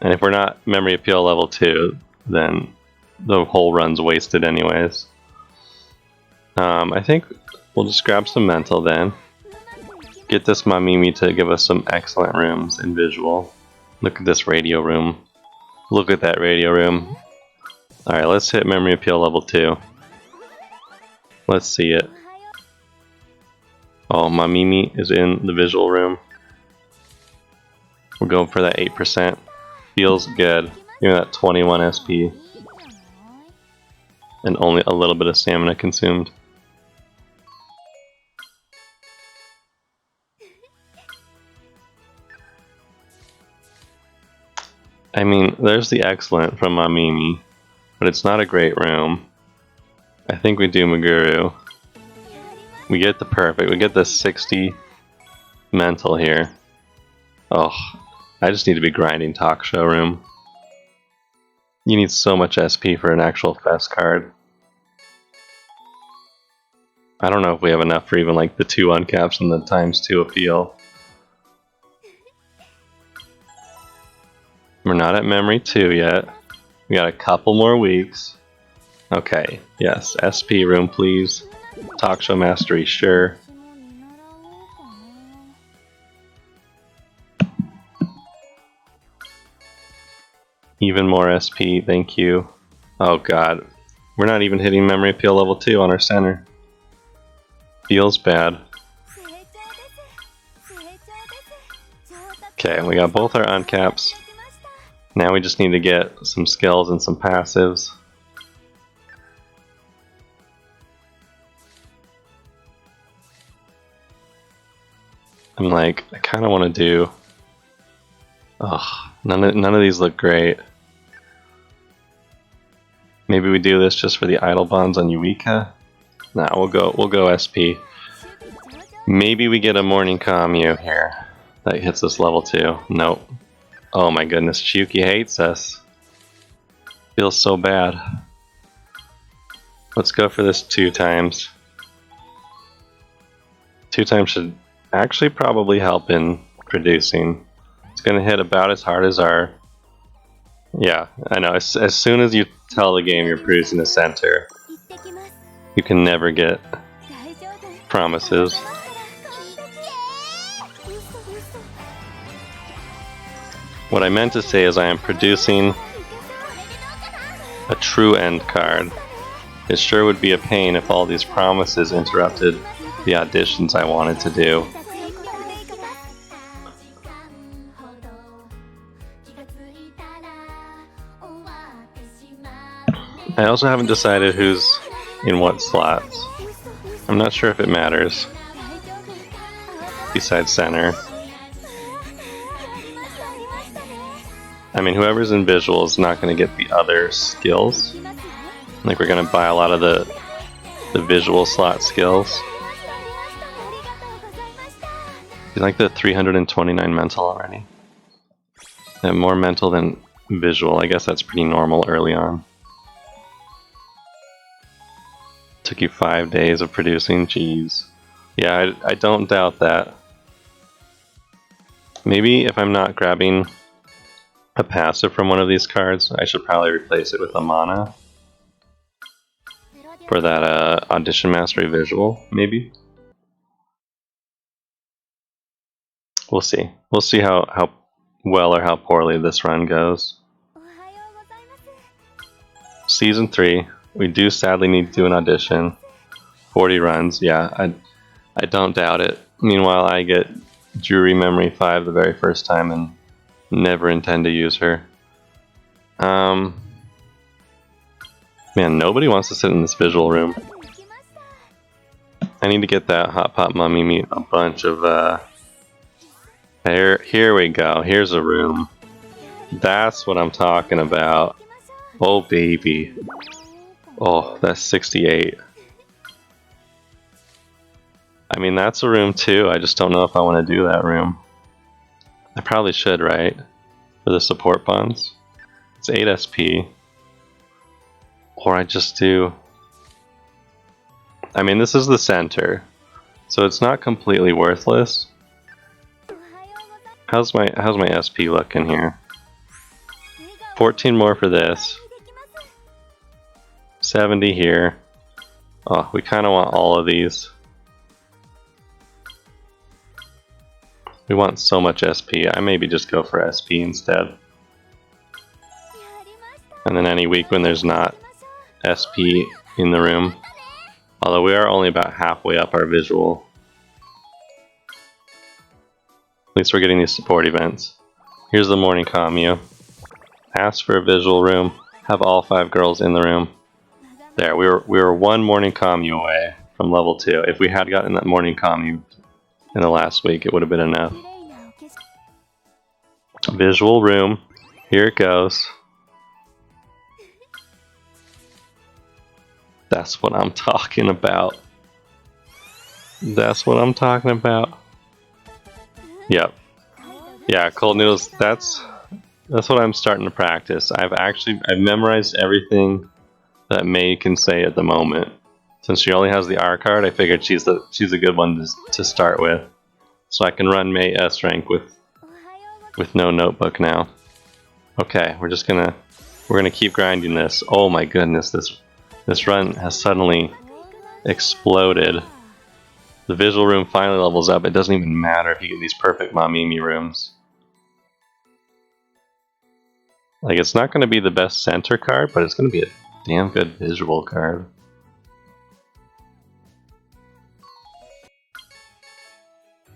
And if we're not memory appeal level 2, then the whole run's wasted anyways. I think we'll just grab some mental then. Get this Mamimi to give us some excellent rooms in visual. Look at this radio room. Look at that radio room. Alright, let's hit memory appeal level 2. Let's see it. Oh, Mamimi is in the visual room. We're going for that 8%. Feels good. Give me that 21 SP. And only a little bit of stamina consumed. I mean, there's the excellent from Mamimi, but it's not a great room. I think we do Maguru. We get the perfect, we get the 60 mental here. Oh, I just need to be grinding talk show room. You need so much SP for an actual fest card. I don't know if we have enough for even like the 2 uncaps and the ×2 appeal. We're not at memory 2 yet. We got a couple more weeks. Okay, yes, SP room please. Talk show mastery, sure. Even more SP, thank you. Oh god, we're not even hitting memory appeal level 2 on our center. Feels bad. Okay, we got both our uncaps. Now we just need to get some skills and some passives. I'm like, I kind of want to do. Ugh, none of these look great. Maybe we do this just for the idol bonds on Eureka. Nah, we'll go SP. Maybe we get a morning commune here that hits us level 2. Nope. Oh my goodness, Chiyuki hates us. Feels so bad. Let's go for this 2 times. 2 times should actually probably help in producing. It's gonna hit about as hard as our... Yeah, I know, as soon as you tell the game you're producing a center, you can never get promises. What I meant to say is I am producing a true end card. It sure would be a pain if all these promises interrupted the auditions I wanted to do. I also haven't decided who's in what slots. I'm not sure if it matters. Besides center. I mean, whoever's in visual is not going to get the other skills. Like, we're going to buy a lot of the visual slot skills. You like the 329 mental already? I have more mental than visual. I guess that's pretty normal early on. Took you 5 days of producing, jeez. Yeah, I don't doubt that. Maybe if I'm not grabbing a passive from one of these cards, I should probably replace it with a mana. For that Audition Mastery visual, maybe? We'll see. We'll see how well or how poorly this run goes. Season 3, we do sadly need to do an audition. 40 runs, yeah, I don't doubt it. Meanwhile, I get Jury Memory 5 the very first time and never intend to use her. Man, nobody wants to sit in this visual room. I need to get that Hot Pot Mummy meat a bunch of here we go. Here's a room. That's what I'm talking about. Oh baby. Oh, that's 68. I mean, that's a room too. I just don't know if I want to do that room. I probably should, right? For the support bonds. It's 8 SP. Or I just do... I mean, this is the center, so it's not completely worthless. How's my SP looking here? 14 more for this. 70 here. Oh, we kind of want all of these. We want so much SP. I maybe just go for SP instead. And then any week when there's not SP in the room. Although we are only about halfway up our visual. At least we're getting these support events. Here's the morning commune. Ask for a visual room. Have all 5 girls in the room. There, we were 1 morning commune away from level 2. If we had gotten that morning commune in the last week, it would have been enough. Visual room. Here it goes. That's what I'm talking about. That's what I'm talking about. Yep. Yeah, cold noodles, that's what I'm starting to practice. I've memorized everything that May can say at the moment. Since she only has the R card, I figured she's a good one to start with. So I can run May S rank with no notebook now. Okay, we're gonna keep grinding this. Oh my goodness, this run has suddenly exploded. The visual room finally levels up. It doesn't even matter if you get these perfect Mamimi rooms. Like, it's not going to be the best center card, but it's going to be a damn good visual card.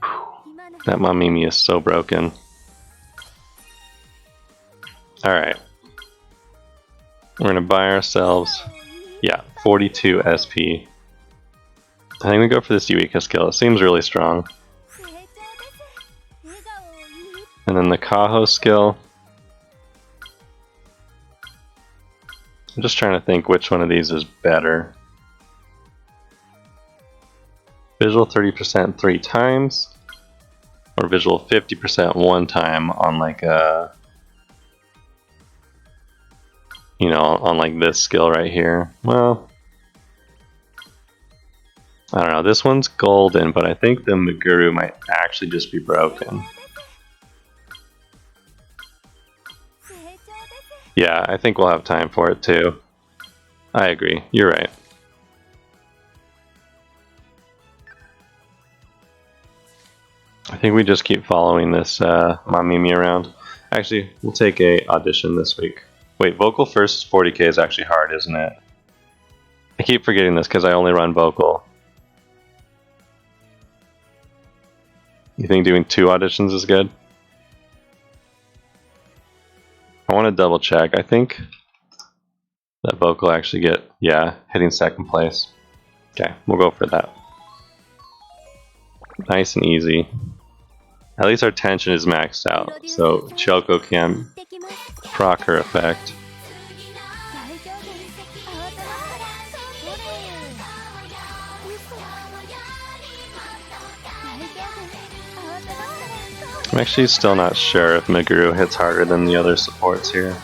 Whew. That Mamimi is so broken. Alright. We're going to buy ourselves, yeah, 42 SP. I think we go for this Eureka skill. It seems really strong. And then the Kaho skill. I'm just trying to think which one of these is better. Visual 30% 3 times, or visual 50% 1 time on like a, on like this skill right here. Well, I don't know, this one's golden, but I think the Meguru might actually just be broken. Yeah, I think we'll have time for it too. I agree, you're right. I think we just keep following this Mamimi around. Actually, we'll take a audition this week. Wait, vocal first 40k is actually hard, isn't it? I keep forgetting this because I only run vocal. You think doing 2 auditions is good? I want to double check. I think that vocal actually hitting 2nd place. Okay, we'll go for that. Nice and easy. At least our tension is maxed out, so Chiyuki can proc her effect. I'm actually still not sure if Meguru hits harder than the other supports here.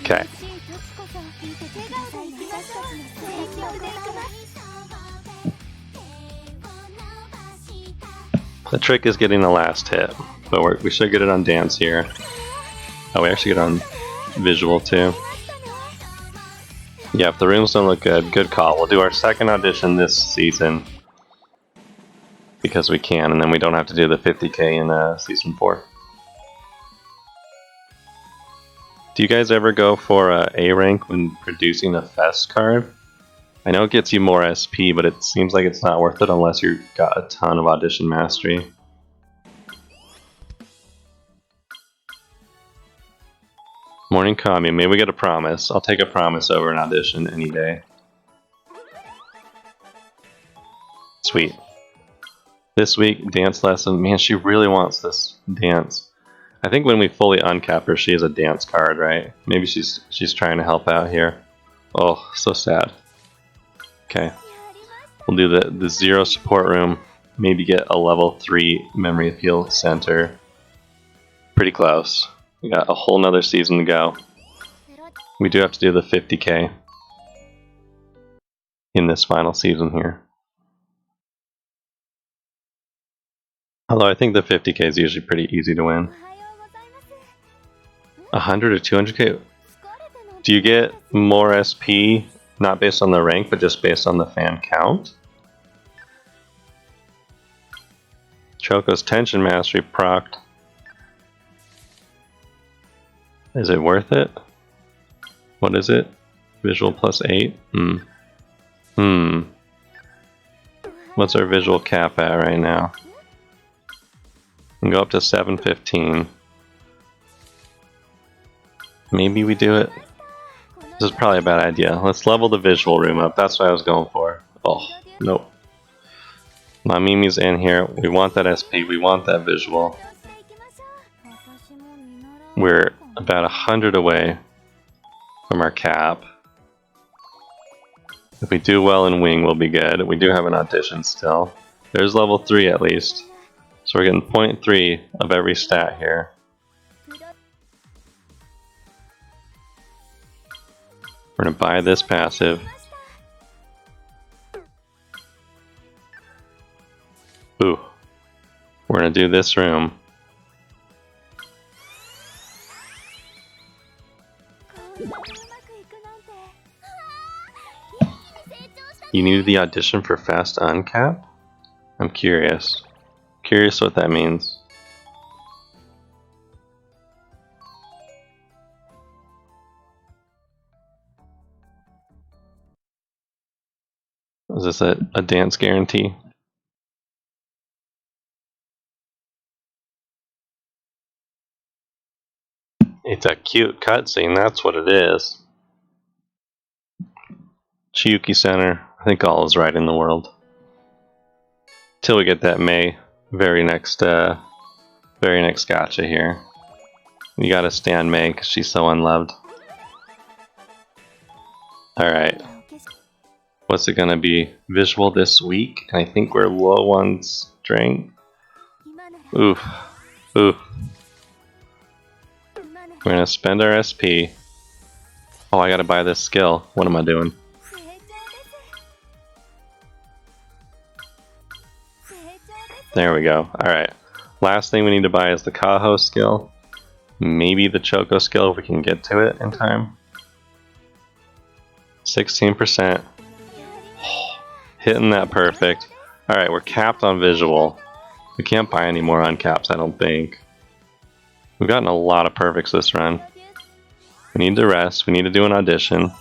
Okay. The trick is getting the last hit, but we should get it on dance here. Oh, we actually get on visual too. Yeah, if the rooms don't look good, good call. We'll do our 2nd audition this season because we can, and then we don't have to do the 50k in season 4. Do you guys ever go for A rank when producing a fest card? I know it gets you more SP, but it seems like it's not worth it unless you've got a ton of audition mastery. Morning commune, maybe we get a promise. I'll take a promise over an audition any day. Sweet. This week, dance lesson. Man, she really wants this dance. I think when we fully uncap her, she has a dance card, right? Maybe she's trying to help out here. Oh, so sad. Okay. We'll do the 0 support room. maybe get a level 3 memory field center. Pretty close. We got a whole nother season to go. We do have to do the 50k in this final season here. Although I think the 50k is usually pretty easy to win. 100 or 200k? Do you get more SP, not based on the rank, but just based on the fan count? Choco's Tension Mastery procced. Is it worth it? What is it? Visual plus 8? What's our visual cap at right now? We can go up to 715. Maybe we do it. This is probably a bad idea. Let's level the visual room up. That's what I was going for. Oh, nope. My Mimi's in here. We want that SP. We want that visual. We're about 100 away from our cap. If we do well in Wing, we'll be good. We do have an audition still. There's level 3 at least. So we're getting 0.3 of every stat here. We're going to buy this passive. Ooh. We're going to do this room. You need the audition for fast uncap? I'm curious. Curious what that means. Is this a dance guarantee? It's a cute cutscene, that's what it is. Chiyuki Center. I think all is right in the world. Till we get that May very next gacha here. You gotta stand May because she's so unloved. Alright. What's it gonna be? Visual this week? And I think we're low on strength. Oof. Oof. We're gonna spend our SP. Oh, I gotta buy this skill. What am I doing? There we go. Alright. Last thing we need to buy is the Kaho skill. Maybe the Choco skill if we can get to it in time. 16%. Hitting that perfect. Alright, we're capped on visual. We can't buy any more uncaps, I don't think. We've gotten a lot of perfects this run. We need to rest. We need to do an audition.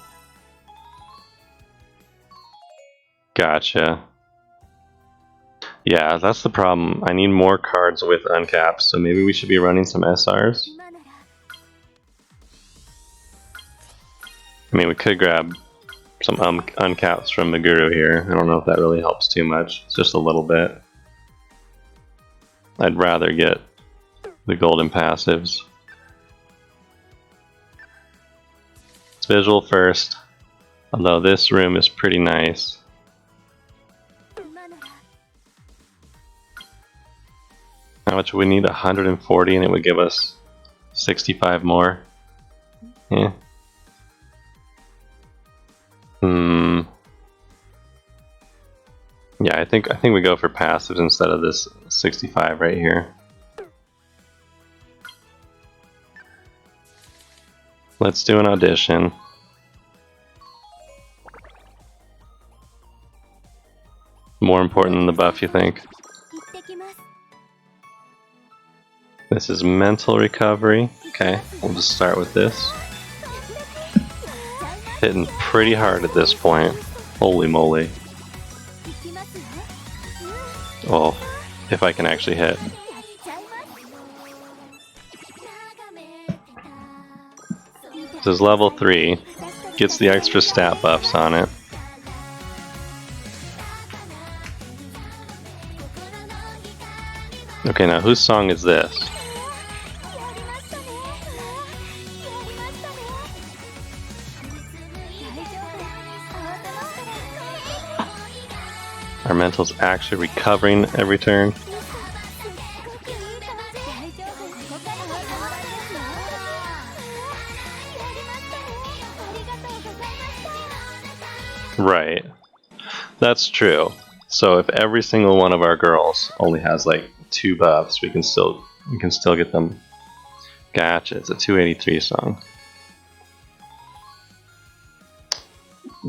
Gotcha. Yeah, that's the problem. I need more cards with uncaps, so maybe we should be running some SRs. I mean, we could grab some uncaps from Meguru here. I don't know if that really helps too much. It's just a little bit. I'd rather get the golden passives. It's visual first, although this room is pretty nice. How much would we need? 140 and it would give us 65 more. Yeah. Yeah, I think we go for passives instead of this 65 right here. Let's do an audition. More important than the buff, you think? This is mental recovery. Okay, we'll just start with this. Hitting pretty hard at this point. Holy moly. Oh, if I can actually hit. This is level 3. Gets the extra stat buffs on it. Okay, now whose song is this? Our mental's actually recovering every turn. Right. That's true. So if every single one of our girls only has like 2 buffs, we can still get them. Gotcha. It's a 283 song.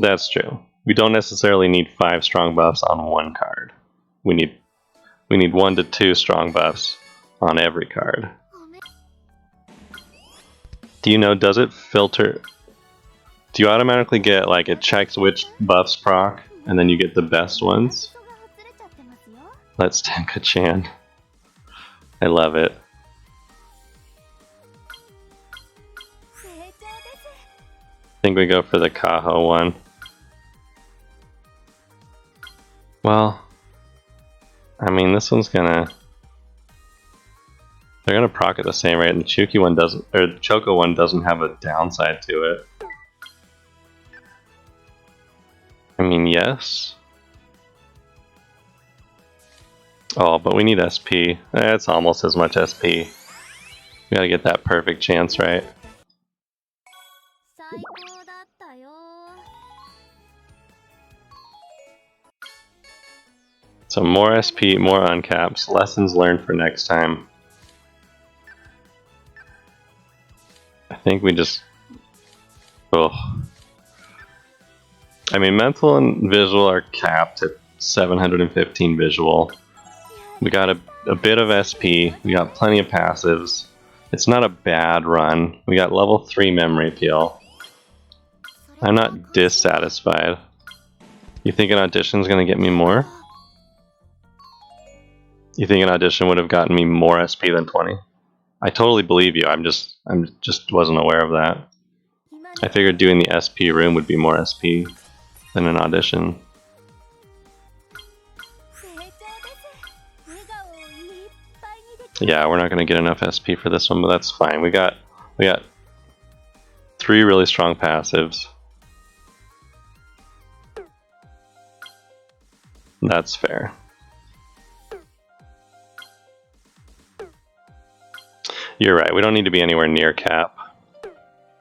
That's true. We don't necessarily need 5 strong buffs on one card. We need 1 to 2 strong buffs on every card. Do you know, does it filter? Do you automatically get, like, it checks which buffs proc, and then you get the best ones? Let's Tenka-chan. I love it. I think we go for the Kaho one. Well, I mean, this one's gonna... They're gonna proc at the same rate, and the Chiyuki one doesn't, or the Choco one doesn't have a downside to it. I mean, yes. Oh, but we need SP. It's almost as much SP. We gotta get that perfect chance right. So more SP, more uncaps. Lessons learned for next time. I think we just... Oh. I mean, mental and visual are capped at 715 visual. We got a bit of SP. We got plenty of passives. It's not a bad run. We got level 3 memory peel. I'm not dissatisfied. You think an audition's gonna get me more? You think an audition would have gotten me more SP than 20? I totally believe you. I'm just wasn't aware of that. I figured doing the SP room would be more SP than an audition. Yeah, we're not gonna get enough SP for this one, but that's fine. We got 3 really strong passives. That's fair. You're right, we don't need to be anywhere near cap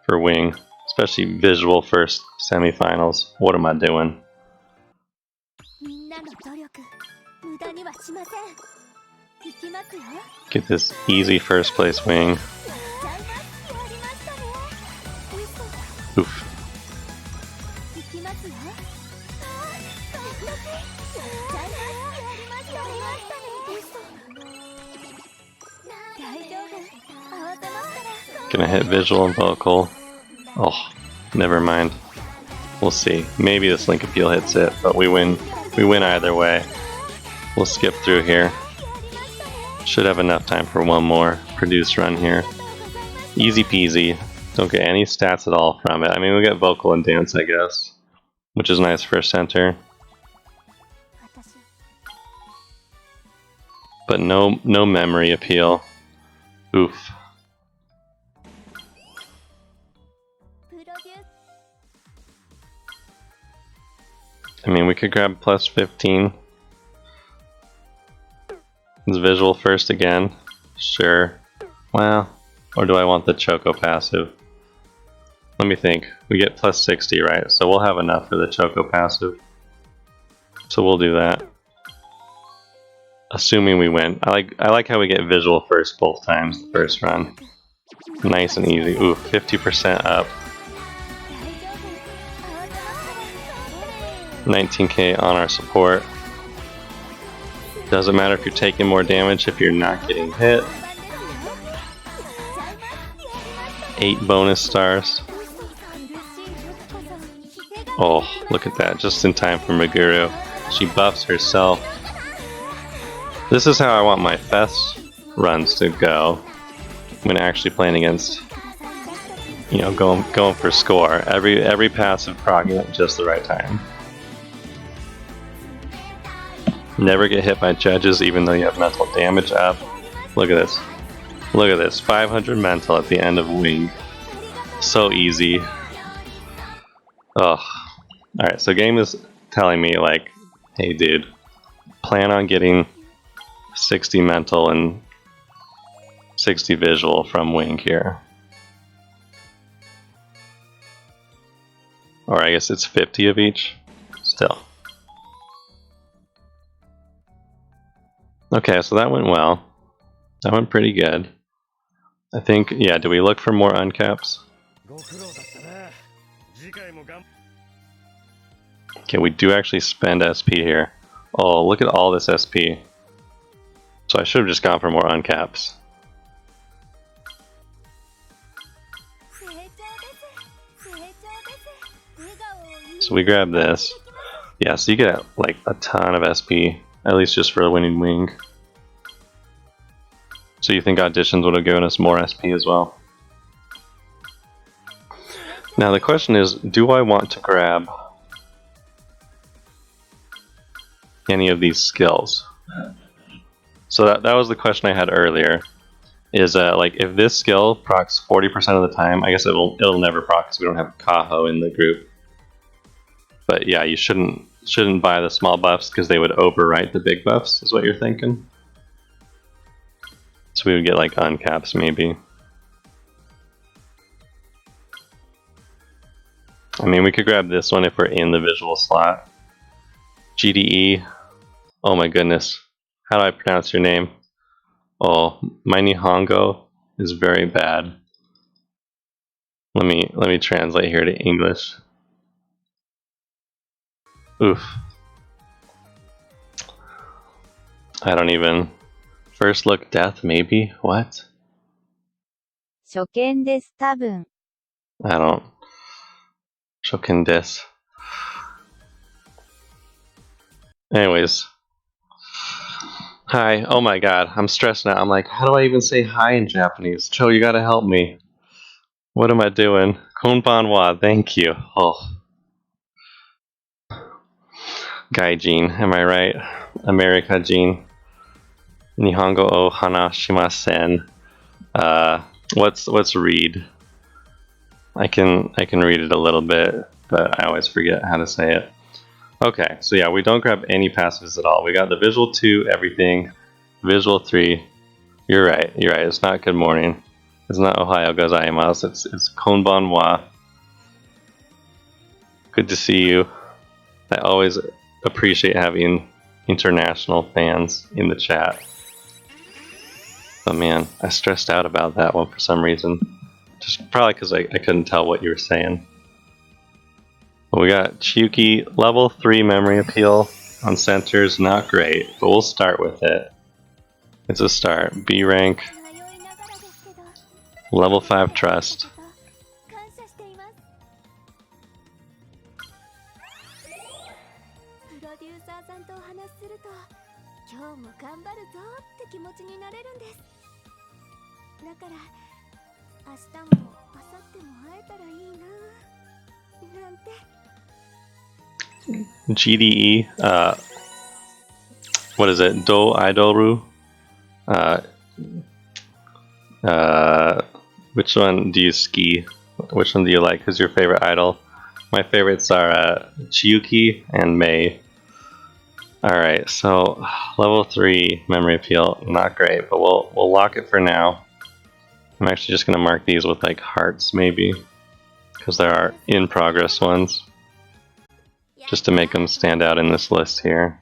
for wing, especially visual first semifinals. What am I doing? Get this easy first place wing. Oof. Gonna hit visual and vocal. Oh, never mind. We'll see. Maybe this link appeal hits it, but we win. We win either way. We'll skip through here. Should have enough time for one more produce run here. Easy peasy. Don't get any stats at all from it. I mean, we get vocal and dance, I guess, which is nice for a center. But no memory appeal. Oof. I mean, we could grab plus 15. It's visual first again. Sure. Well, or do I want the Choco passive? Let me think. We get plus 60, right? So we'll have enough for the Choco passive. So we'll do that. Assuming we win. I like how we get visual first both times the first run. Nice and easy. Ooh, 50% up. 19k on our support. Doesn't matter if you're taking more damage if you're not getting hit. 8 bonus stars. Oh, look at that, just in time for Meguru. She buffs herself. This is how I want my Fest runs to go when actually playing against, you know, going for score. Every passive progging at just the right time. Never get hit by judges even though you have mental damage up. Look at this. Look at this. 500 mental at the end of wing. So easy. Ugh. Alright, so game is telling me like, hey dude, plan on getting 60 mental and 60 visual from Wing here. Or I guess it's 50 of each. Still. Okay, so that went well. That went pretty good. I think, yeah, do we look for more uncaps? Okay, we do actually spend SP here. Oh, look at all this SP. So I should have just gone for more uncaps. So we grab this. Yeah, so you get like a ton of SP, at least just for a winning wing. So you think auditions would have given us more SP as well? Now the question is, do I want to grab any of these skills? So that was the question I had earlier. Is like if this skill procs 40% of the time, I guess it'll never proc because we don't have Kaho in the group. But yeah, you shouldn't buy the small buffs because they would overwrite the big buffs, is what you're thinking. So we would get like uncaps maybe. I mean, we could grab this one if we're in the visual slot. GDE. Oh my goodness. How do I pronounce your name? Oh, my Nihongo is very bad. Let me translate here to English. Oof. I don't even. First look death, maybe? What? 初見です、多分。 I don't. Shoken desu. Anyways. Hi. Oh my god. I'm stressed now. I'm like, how do I even say hi in Japanese? Cho, you gotta help me. What am I doing? Konbanwa. Thank you. Oh. Gaijin. Am I right? America Jin. Nihongo o hanashimasen. What's read? I can read it a little bit, but I always forget how to say it. Okay, so yeah, we don't grab any passives at all. We got the visual 2, everything, visual 3. You're right. It's not good morning. It's not Ohio gozaimasu. It's konbanwa. Good to see you. I always appreciate having international fans in the chat. Oh man, I stressed out about that one for some reason. Just probably because I couldn't tell what you were saying. Well, we got Chiyuki, level 3 memory appeal on centers, not great, but we'll start with it. It's a start. B rank, level 5 trust. GDE, what is it? Do Idoru? Which one do you ski? Which one do you like? Who's your favorite idol? My favorites are Chiyuki and Mei. Alright, so level 3 memory appeal, not great, but we'll lock it for now. I'm actually just going to mark these with like hearts maybe, because there are in progress ones, just to make them stand out in this list here.